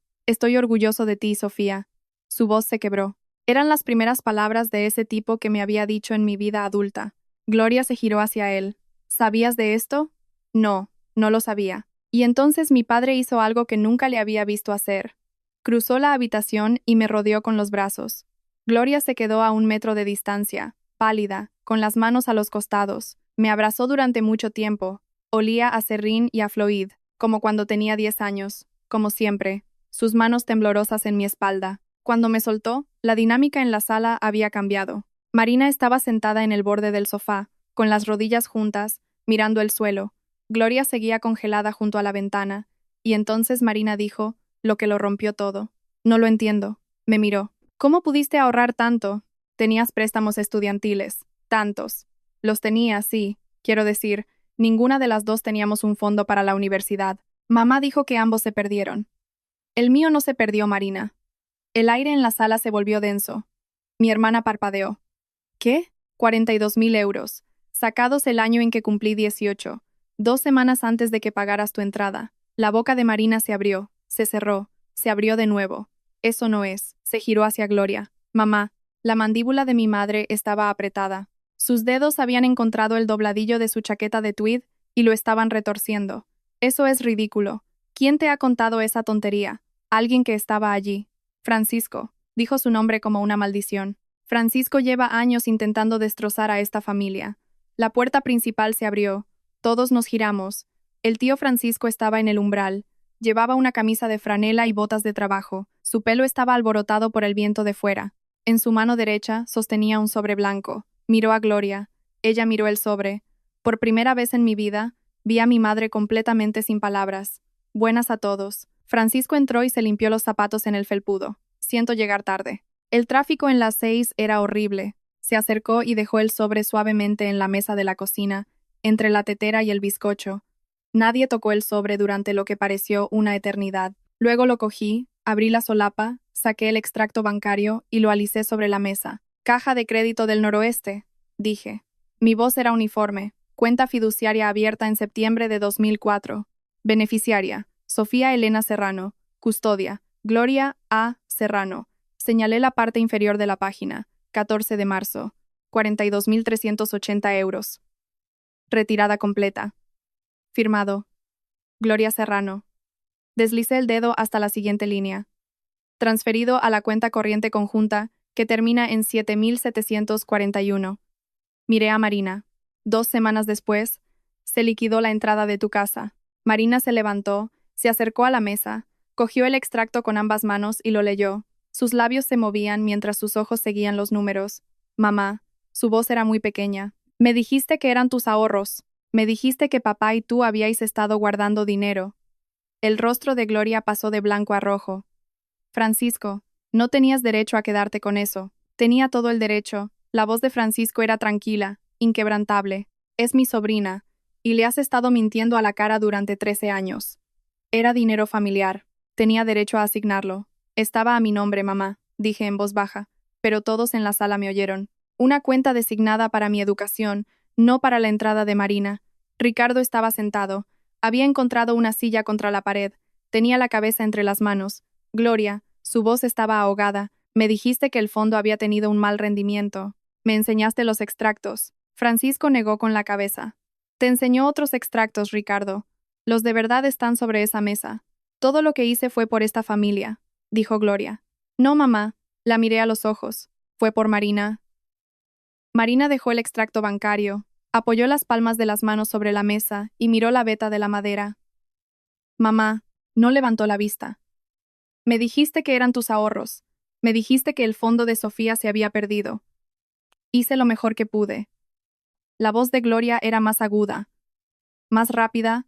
orgulloso de ti, Sofía. Su voz se quebró. Eran las primeras palabras de ese tipo que me había dicho en mi vida adulta. Gloria se giró hacia él. ¿Sabías de esto? No, no lo sabía. Y entonces mi padre hizo algo que nunca le había visto hacer. Cruzó la habitación y me rodeó con los brazos. Gloria se quedó a 1 metro de distancia, pálida, con las manos a los costados. Me abrazó durante mucho tiempo. Olía a serrín y a Floyd, como cuando tenía 10 años, como siempre, sus manos temblorosas en mi espalda. Cuando me soltó, la dinámica en la sala había cambiado. Marina estaba sentada en el borde del sofá, con las rodillas juntas, mirando el suelo. Gloria seguía congelada junto a la ventana, y entonces Marina dijo, lo que lo rompió todo. No lo entiendo. Me miró. ¿Cómo pudiste ahorrar tanto? Tenías préstamos estudiantiles. Tantos. Los tenía, sí. Quiero decir, ninguna de las dos teníamos un fondo para la universidad. Mamá dijo que ambos se perdieron. El mío no se perdió, Marina. El aire en la sala se volvió denso. Mi hermana parpadeó. ¿Qué? 42.000 euros. Sacados el año en que cumplí 18. 2 semanas antes de que pagaras tu entrada. La boca de Marina se abrió, se cerró, se abrió de nuevo. Eso no es. Se giró hacia Gloria. Mamá, la mandíbula de mi madre estaba apretada. Sus dedos habían encontrado el dobladillo de su chaqueta de tweed y lo estaban retorciendo. Eso es ridículo. ¿Quién te ha contado esa tontería? Alguien que estaba allí. Francisco. Dijo su nombre como una maldición. Francisco lleva años intentando destrozar a esta familia. La puerta principal se abrió. Todos nos giramos. El tío Francisco estaba en el umbral. Llevaba una camisa de franela y botas de trabajo. Su pelo estaba alborotado por el viento de fuera. En su mano derecha sostenía un sobre blanco. Miró a Gloria. Ella miró el sobre. Por primera vez en mi vida, vi a mi madre completamente sin palabras. Buenas a todos. Francisco entró y se limpió los zapatos en el felpudo. Siento llegar tarde. El tráfico en las 6 era horrible. Se acercó y dejó el sobre suavemente en la mesa de la cocina, entre la tetera y el bizcocho. Nadie tocó el sobre durante lo que pareció una eternidad. Luego lo cogí, abrí la solapa, saqué el extracto bancario y lo alicé sobre la mesa. Caja de crédito del noroeste, dije. Mi voz era uniforme. Cuenta fiduciaria abierta en septiembre de 2004. Beneficiaria, Sofía Elena Serrano. Custodia, Gloria A. Serrano. Señalé la parte inferior de la página. 14 de marzo. 42.380 euros. Retirada completa. Firmado. Gloria Serrano. Deslicé el dedo hasta la siguiente línea. Transferido a la cuenta corriente conjunta, que termina en 7.741. Miré a Marina. 2 semanas después, se liquidó la entrada de tu casa. Marina se levantó, se acercó a la mesa, cogió el extracto con ambas manos y lo leyó. Sus labios se movían mientras sus ojos seguían los números. Mamá, su voz era muy pequeña. Me dijiste que eran tus ahorros. Me dijiste que papá y tú habíais estado guardando dinero. El rostro de Gloria pasó de blanco a rojo. Francisco, no tenías derecho a quedarte con eso. Tenía todo el derecho. La voz de Francisco era tranquila, inquebrantable. Es mi sobrina, y le has estado mintiendo a la cara durante 13 años. Era dinero familiar. Tenía derecho a asignarlo. Estaba a mi nombre, mamá, dije en voz baja, pero todos en la sala me oyeron. Una cuenta designada para mi educación, no para la entrada de Marina. Ricardo estaba sentado. Había encontrado una silla contra la pared. Tenía la cabeza entre las manos. Gloria, su voz estaba ahogada. Me dijiste que el fondo había tenido un mal rendimiento. Me enseñaste los extractos. Francisco negó con la cabeza. Te enseñó otros extractos, Ricardo. Los de verdad están sobre esa mesa. Todo lo que hice fue por esta familia, dijo Gloria. No, mamá. La miré a los ojos. Fue por Marina. Marina dejó el extracto bancario, apoyó las palmas de las manos sobre la mesa y miró la veta de la madera. Mamá, no levantó la vista. Me dijiste que eran tus ahorros. Me dijiste que el fondo de Sofía se había perdido. Hice lo mejor que pude. La voz de Gloria era más aguda. más rápida,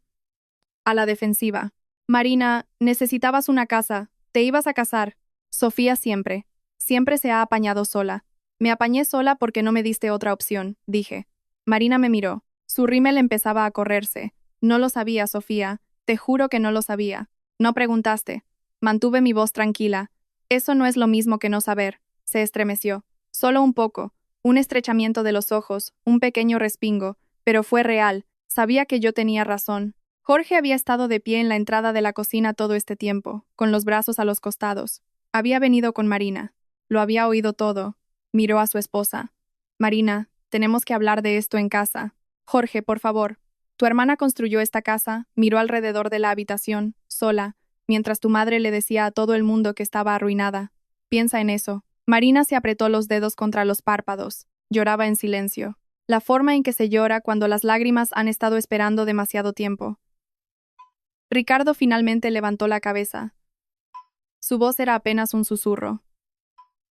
a la defensiva. Marina, necesitabas una casa. Te ibas a casar. Sofía siempre. Siempre se ha apañado sola. Me apañé sola porque no me diste otra opción, dije. Marina me miró. Su rímel empezaba a correrse. No lo sabía, Sofía. Te juro que no lo sabía. No preguntaste. Mantuve mi voz tranquila. Eso no es lo mismo que no saber. Se estremeció. Solo un poco. Un estrechamiento de los ojos, un pequeño respingo, pero fue real. Sabía que yo tenía razón. Jorge había estado de pie en la entrada de la cocina todo este tiempo, con los brazos a los costados. Había venido con Marina. Lo había oído todo. Miró a su esposa. Marina, tenemos que hablar de esto en casa. Jorge, por favor. Tu hermana construyó esta casa, miró alrededor de la habitación, sola, mientras tu madre le decía a todo el mundo que estaba arruinada. Piensa en eso. Marina se apretó los dedos contra los párpados. Lloraba en silencio. La forma en que se llora cuando las lágrimas han estado esperando demasiado tiempo. Ricardo finalmente levantó la cabeza. Su voz era apenas un susurro.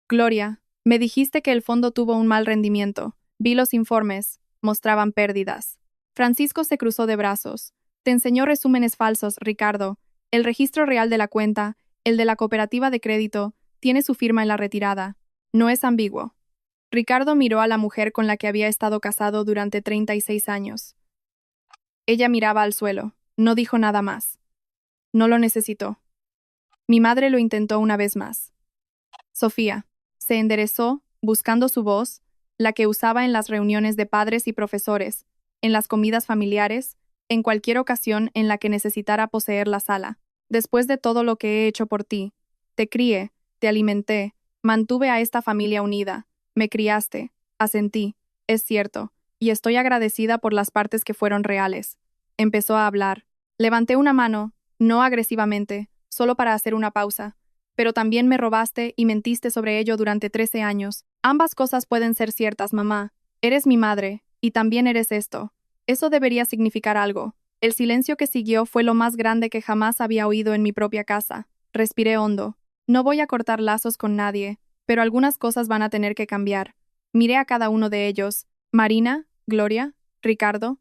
Gloria, me dijiste que el fondo tuvo un mal rendimiento. Vi los informes. Mostraban pérdidas. Francisco se cruzó de brazos. Te enseñó resúmenes falsos, Ricardo. El registro real de la cuenta, el de la cooperativa de crédito, tiene su firma en la retirada. No es ambiguo. Ricardo miró a la mujer con la que había estado casado durante 36 años. Ella miraba al suelo. No dijo nada más. No lo necesitó. Mi madre lo intentó una vez más. Sofía. Se enderezó, buscando su voz, la que usaba en las reuniones de padres y profesores, en las comidas familiares, en cualquier ocasión en la que necesitara poseer la sala. Después de todo lo que he hecho por ti, te crié, te alimenté, mantuve a esta familia unida, me criaste, asentí, es cierto, y estoy agradecida por las partes que fueron reales. Empezó a hablar. Levanté una mano, no agresivamente, solo para hacer una pausa. Pero también me robaste y mentiste sobre ello durante 13 años. Ambas cosas pueden ser ciertas, mamá. Eres mi madre, y también eres esto. Eso debería significar algo. El silencio que siguió fue lo más grande que jamás había oído en mi propia casa. Respiré hondo. No voy a cortar lazos con nadie, pero algunas cosas van a tener que cambiar. Miré a cada uno de ellos. Marina, Gloria, Ricardo.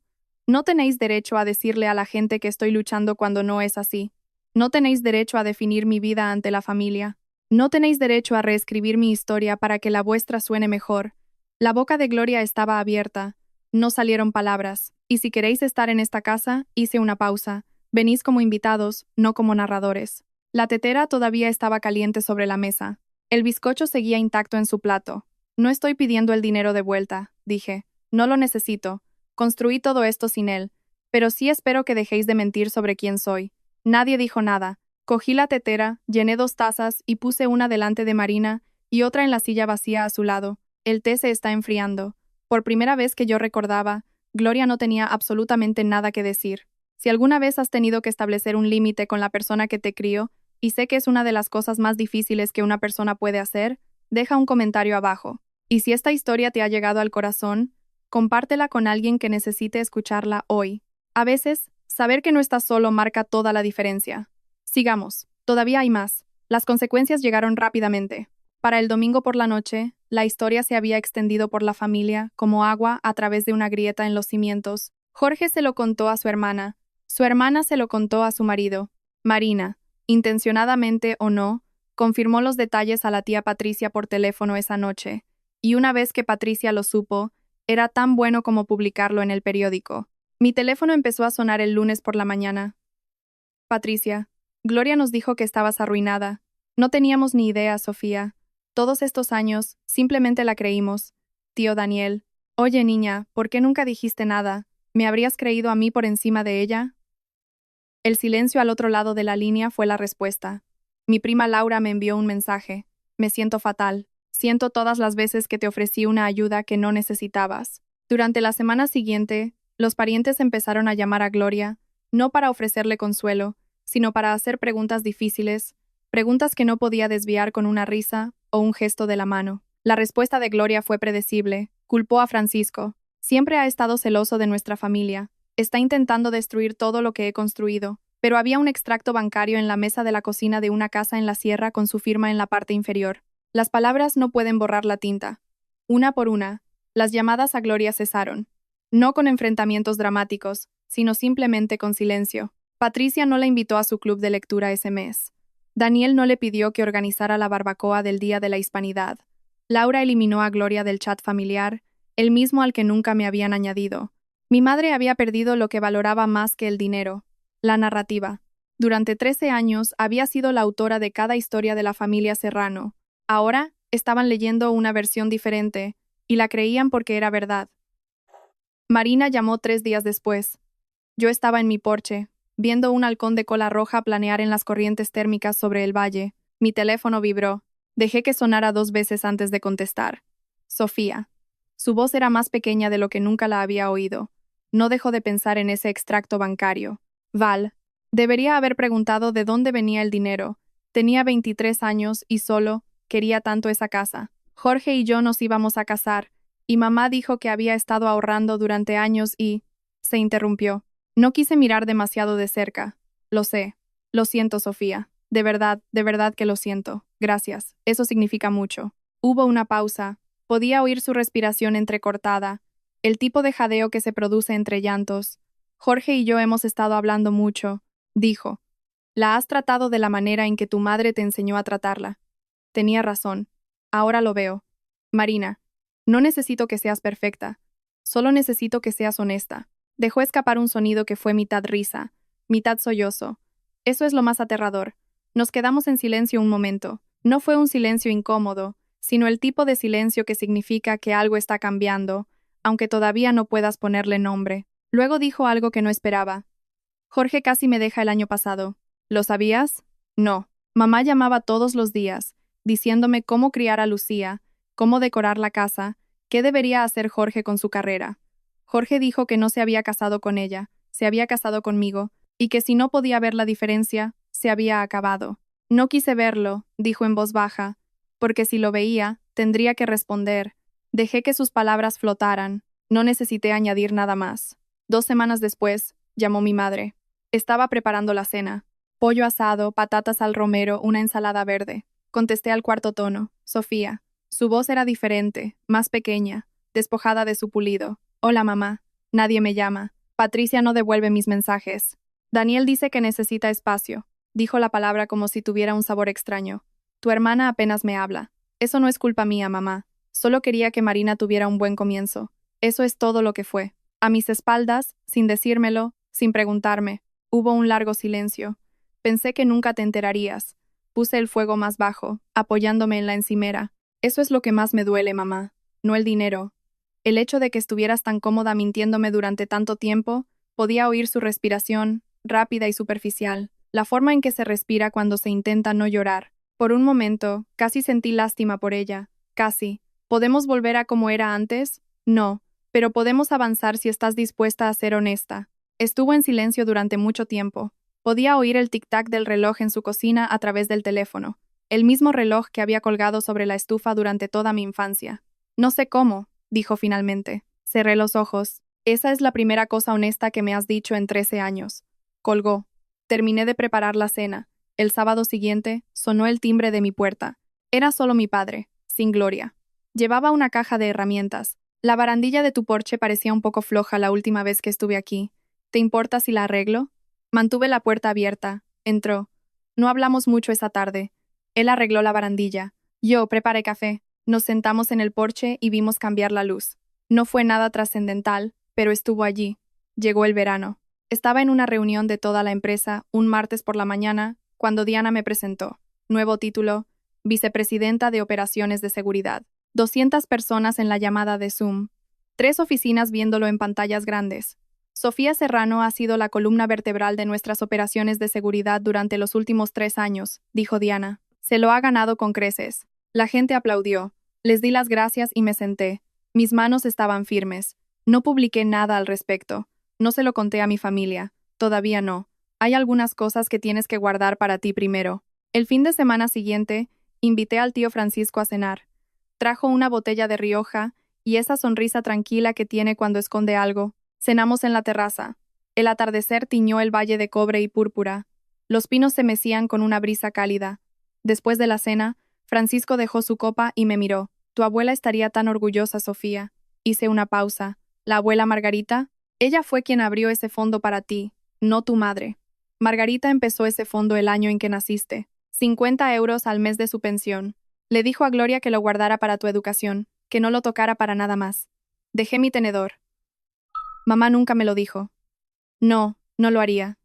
No tenéis derecho a decirle a la gente que estoy luchando cuando no es así. No tenéis derecho a definir mi vida ante la familia. No tenéis derecho a reescribir mi historia para que la vuestra suene mejor. La boca de Gloria estaba abierta. No salieron palabras. Y si queréis estar en esta casa, hice una pausa. Venís como invitados, no como narradores. La tetera todavía estaba caliente sobre la mesa. El bizcocho seguía intacto en su plato. No estoy pidiendo el dinero de vuelta, dije. No lo necesito. Construí todo esto sin él. Pero sí espero que dejéis de mentir sobre quién soy. Nadie dijo nada. Cogí la tetera, llené 2 tazas y puse una delante de Marina y otra en la silla vacía a su lado. El té se está enfriando. Por primera vez que yo recordaba, Gloria no tenía absolutamente nada que decir. Si alguna vez has tenido que establecer un límite con la persona que te crió, y sé que es una de las cosas más difíciles que una persona puede hacer, deja un comentario abajo. Y si esta historia te ha llegado al corazón, compártela con alguien que necesite escucharla hoy. A veces, saber que no estás solo marca toda la diferencia. Sigamos. Todavía hay más. Las consecuencias llegaron rápidamente. Para el domingo por la noche, la historia se había extendido por la familia como agua a través de una grieta en los cimientos. Jorge se lo contó a su hermana. Su hermana se lo contó a su marido. Marina, intencionadamente o no, confirmó los detalles a la tía Patricia por teléfono esa noche. Y una vez que Patricia lo supo, era tan bueno como publicarlo en el periódico. Mi teléfono empezó a sonar el lunes por la mañana. Patricia, Gloria nos dijo que estabas arruinada. No teníamos ni idea, Sofía. Todos estos años, simplemente la creímos. Tío Daniel. Oye, niña, ¿por qué nunca dijiste nada? ¿Me habrías creído a mí por encima de ella? El silencio al otro lado de la línea fue la respuesta. Mi prima Laura me envió un mensaje. Me siento fatal. Siento todas las veces que te ofrecí una ayuda que no necesitabas. Durante la semana siguiente, los parientes empezaron a llamar a Gloria, no para ofrecerle consuelo, sino para hacer preguntas difíciles, preguntas que no podía desviar con una risa o un gesto de la mano. La respuesta de Gloria fue predecible. Culpó a Francisco. Siempre ha estado celoso de nuestra familia. Está intentando destruir todo lo que he construido. Pero había un extracto bancario en la mesa de la cocina de una casa en la sierra con su firma en la parte inferior. Las palabras no pueden borrar la tinta. Una por una, las llamadas a Gloria cesaron. No con enfrentamientos dramáticos, sino simplemente con silencio. Patricia no la invitó a su club de lectura ese mes. Daniel no le pidió que organizara la barbacoa del Día de la Hispanidad. Laura eliminó a Gloria del chat familiar, el mismo al que nunca me habían añadido. Mi madre había perdido lo que valoraba más que el dinero, la narrativa. Durante 13 años había sido la autora de cada historia de la familia Serrano. Ahora estaban leyendo una versión diferente, y la creían porque era verdad. Marina llamó 3 días después. Yo estaba en mi porche, viendo un halcón de cola roja planear en las corrientes térmicas sobre el valle. Mi teléfono vibró. Dejé que sonara 2 veces antes de contestar. Sofía. Su voz era más pequeña de lo que nunca la había oído. No dejó de pensar en ese extracto bancario. Val. Debería haber preguntado de dónde venía el dinero. Tenía 23 años y solo quería tanto esa casa. Jorge y yo nos íbamos a casar, y mamá dijo que había estado ahorrando durante años y... Se interrumpió. No quise mirar demasiado de cerca. Lo sé. Lo siento, Sofía. De verdad que lo siento. Gracias. Eso significa mucho. Hubo una pausa. Podía oír su respiración entrecortada, el tipo de jadeo que se produce entre llantos. Jorge y yo hemos estado hablando mucho, dijo. La has tratado de la manera en que tu madre te enseñó a tratarla. Tenía razón. Ahora lo veo. Marina, no necesito que seas perfecta. Solo necesito que seas honesta. Dejó escapar un sonido que fue mitad risa, mitad sollozo. Eso es lo más aterrador. Nos quedamos en silencio un momento. No fue un silencio incómodo, sino el tipo de silencio que significa que algo está cambiando, aunque todavía no puedas ponerle nombre. Luego dijo algo que no esperaba. Jorge casi me deja el año pasado. ¿Lo sabías? No. Mamá llamaba todos los días, diciéndome cómo criar a Lucía, cómo decorar la casa, qué debería hacer Jorge con su carrera. Jorge dijo que no se había casado con ella, se había casado conmigo, y que si no podía ver la diferencia, se había acabado. No quise verlo, dijo en voz baja, porque si lo veía, tendría que responder. Dejé que sus palabras flotaran. No necesité añadir nada más. 2 semanas después, llamó mi madre. Estaba preparando la cena. Pollo asado, patatas al romero, una ensalada verde. Contesté al cuarto tono. Sofía. Su voz era diferente, más pequeña, despojada de su pulido. Hola, mamá. Nadie me llama. Patricia no devuelve mis mensajes. Daniel dice que necesita espacio. Dijo la palabra como si tuviera un sabor extraño. Tu hermana apenas me habla. Eso no es culpa mía, mamá. Solo quería que Marina tuviera un buen comienzo. Eso es todo lo que fue. A mis espaldas, sin decírmelo, sin preguntarme, hubo un largo silencio. Pensé que nunca te enterarías. Puse el fuego más bajo, apoyándome en la encimera. Eso es lo que más me duele, mamá. No el dinero. El hecho de que estuvieras tan cómoda mintiéndome durante tanto tiempo, podía oír su respiración, rápida y superficial, la forma en que se respira cuando se intenta no llorar. Por un momento, casi sentí lástima por ella. Casi. ¿Podemos volver a como era antes? No. Pero podemos avanzar si estás dispuesta a ser honesta. Estuvo en silencio durante mucho tiempo. Podía oír el tic-tac del reloj en su cocina a través del teléfono, el mismo reloj que había colgado sobre la estufa durante toda mi infancia. No sé cómo, dijo finalmente. Cerré los ojos. Esa es la primera cosa honesta que me has dicho en 13 años. Colgó. Terminé de preparar la cena. El sábado siguiente, sonó el timbre de mi puerta. Era solo mi padre, sin Gloria. Llevaba una caja de herramientas. La barandilla de tu porche parecía un poco floja la última vez que estuve aquí. ¿Te importa si la arreglo? Mantuve la puerta abierta. Entró. No hablamos mucho esa tarde. Él arregló la barandilla. Yo preparé café. Nos sentamos en el porche y vimos cambiar la luz. No fue nada trascendental, pero estuvo allí. Llegó el verano. Estaba en una reunión de toda la empresa un martes por la mañana, cuando Diana me presentó. Nuevo título: Vicepresidenta de Operaciones de Seguridad. 200 personas en la llamada de Zoom. 3 oficinas viéndolo en pantallas grandes. Sofía Serrano ha sido la columna vertebral de nuestras operaciones de seguridad durante los últimos 3 años, dijo Diana. Se lo ha ganado con creces. La gente aplaudió. Les di las gracias y me senté. Mis manos estaban firmes. No publiqué nada al respecto. No se lo conté a mi familia. Todavía no. Hay algunas cosas que tienes que guardar para ti primero. El fin de semana siguiente, invité al tío Francisco a cenar. Trajo una botella de Rioja y esa sonrisa tranquila que tiene cuando esconde algo. Cenamos en la terraza. El atardecer tiñó el valle de cobre y púrpura. Los pinos se mecían con una brisa cálida. Después de la cena, Francisco dejó su copa y me miró. Tu abuela estaría tan orgullosa, Sofía. Hice una pausa. ¿La abuela Margarita? Ella fue quien abrió ese fondo para ti, no tu madre. Margarita empezó ese fondo el año en que naciste. 50 euros al mes de su pensión. Le dijo a Gloria que lo guardara para tu educación, que no lo tocara para nada más. Dejé mi tenedor. Mamá nunca me lo dijo. No, no lo haría.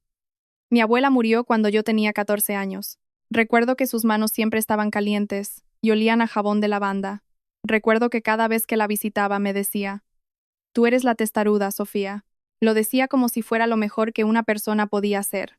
Mi abuela murió cuando yo tenía 14 años. Recuerdo que sus manos siempre estaban calientes y olían a jabón de lavanda. Recuerdo que cada vez que la visitaba me decía, tú eres la testaruda, Sofía. Lo decía como si fuera lo mejor que una persona podía hacer.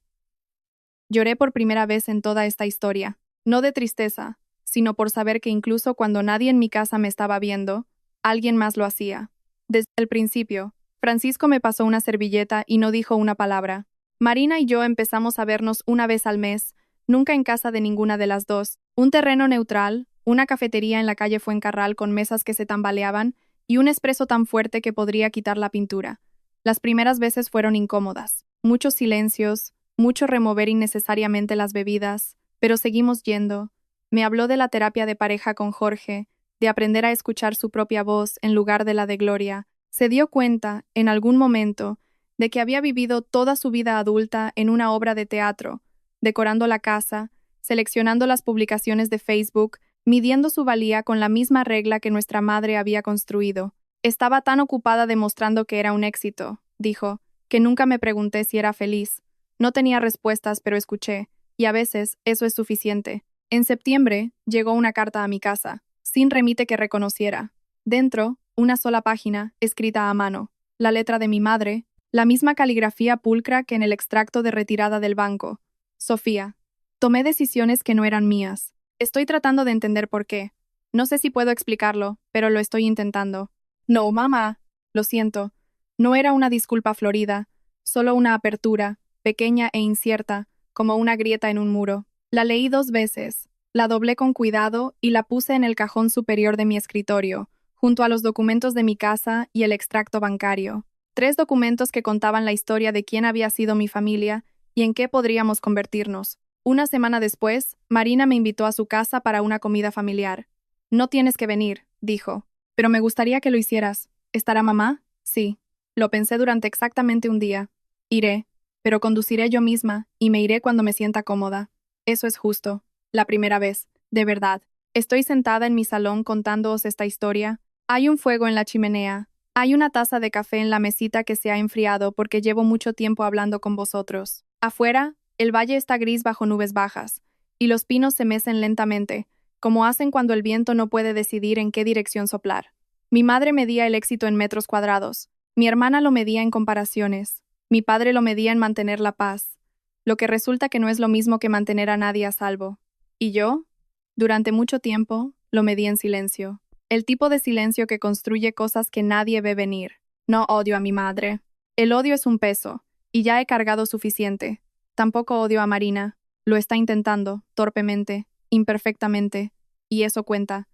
Lloré por primera vez en toda esta historia, no de tristeza, sino por saber que incluso cuando nadie en mi casa me estaba viendo, alguien más lo hacía. Desde el principio, Francisco me pasó una servilleta y no dijo una palabra. Marina y yo empezamos a vernos una vez al mes, nunca en casa de ninguna de las dos, un terreno neutral, una cafetería en la calle Fuencarral con mesas que se tambaleaban y un espresso tan fuerte que podría quitar la pintura. Las primeras veces fueron incómodas, muchos silencios, mucho remover innecesariamente las bebidas, pero seguimos yendo. Me habló de la terapia de pareja con Jorge, de aprender a escuchar su propia voz en lugar de la de Gloria. Se dio cuenta, en algún momento, de que había vivido toda su vida adulta en una obra de teatro, decorando la casa, seleccionando las publicaciones de Facebook, midiendo su valía con la misma regla que nuestra madre había construido. Estaba tan ocupada demostrando que era un éxito, dijo, que nunca me pregunté si era feliz. No tenía respuestas, pero escuché, y a veces eso es suficiente. En septiembre llegó una carta a mi casa, sin remite que reconociera. Dentro, una sola página, escrita a mano, la letra de mi madre, la misma caligrafía pulcra que en el extracto de retirada del banco. Sofía. Tomé decisiones que no eran mías. Estoy tratando de entender por qué. No sé si puedo explicarlo, pero lo estoy intentando. No, mamá. Lo siento. No era una disculpa florida, solo una apertura, pequeña e incierta, como una grieta en un muro. La leí 2 veces, la doblé con cuidado y la puse en el cajón superior de mi escritorio, junto a los documentos de mi casa y el extracto bancario. 3 documentos que contaban la historia de quién había sido mi familia y en qué podríamos convertirnos. Una semana después, Marina me invitó a su casa para una comida familiar. No tienes que venir, dijo, pero me gustaría que lo hicieras. ¿Estará mamá? Sí. Lo pensé durante exactamente un día. Iré, pero conduciré yo misma y me iré cuando me sienta cómoda. Eso es justo. La primera vez, de verdad. Estoy sentada en mi salón contándoos esta historia. Hay un fuego en la chimenea. Hay una taza de café en la mesita que se ha enfriado porque llevo mucho tiempo hablando con vosotros. Afuera, el valle está gris bajo nubes bajas, y los pinos se mecen lentamente, como hacen cuando el viento no puede decidir en qué dirección soplar. Mi madre medía el éxito en metros cuadrados. Mi hermana lo medía en comparaciones. Mi padre lo medía en mantener la paz, lo que resulta que no es lo mismo que mantener a nadie a salvo. Y yo, durante mucho tiempo, lo medí en silencio. El tipo de silencio que construye cosas que nadie ve venir. No odio a mi madre. El odio es un peso, y ya he cargado suficiente. Tampoco odio a Marina. Lo está intentando, torpemente, imperfectamente, y eso cuenta.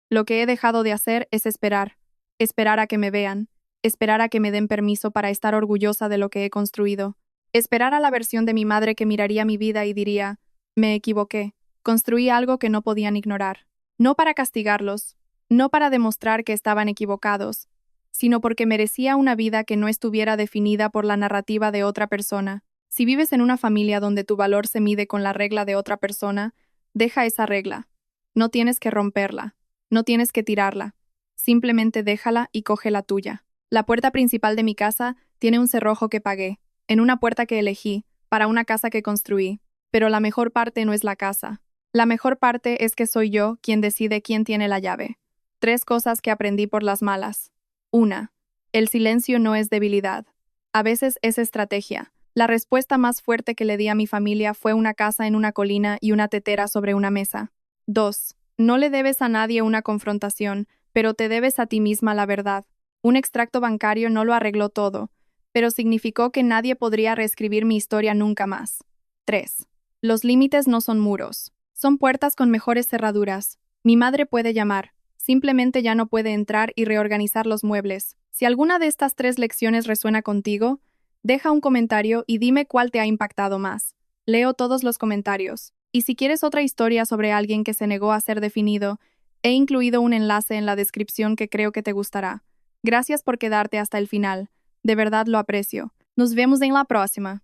Lo que he dejado de hacer es esperar. Esperar a que me vean. Esperar a que me den permiso para estar orgullosa de lo que he construido. Esperar a la versión de mi madre que miraría mi vida y diría, me equivoqué, construí algo que no podían ignorar. No para castigarlos, no para demostrar que estaban equivocados, sino porque merecía una vida que no estuviera definida por la narrativa de otra persona. Si vives en una familia donde tu valor se mide con la regla de otra persona, deja esa regla. No tienes que romperla, no tienes que tirarla, simplemente déjala y coge la tuya. La puerta principal de mi casa tiene un cerrojo que pagué, en una puerta que elegí, para una casa que construí. Pero la mejor parte no es la casa. La mejor parte es que soy yo quien decide quién tiene la llave. 3 cosas que aprendí por las malas. 1. El silencio no es debilidad. A veces es estrategia. La respuesta más fuerte que le di a mi familia fue una casa en una colina y una tetera sobre una mesa. 2. No le debes a nadie una confrontación, pero te debes a ti misma la verdad. Un extracto bancario no lo arregló todo, pero significó que nadie podría reescribir mi historia nunca más. 3. Los límites no son muros. Son puertas con mejores cerraduras. Mi madre puede llamar. Simplemente ya no puede entrar y reorganizar los muebles. Si alguna de estas 3 lecciones resuena contigo, deja un comentario y dime cuál te ha impactado más. Leo todos los comentarios. Y si quieres otra historia sobre alguien que se negó a ser definido, he incluido un enlace en la descripción que creo que te gustará. Gracias por quedarte hasta el final. De verdad lo aprecio. Nos vemos en la próxima.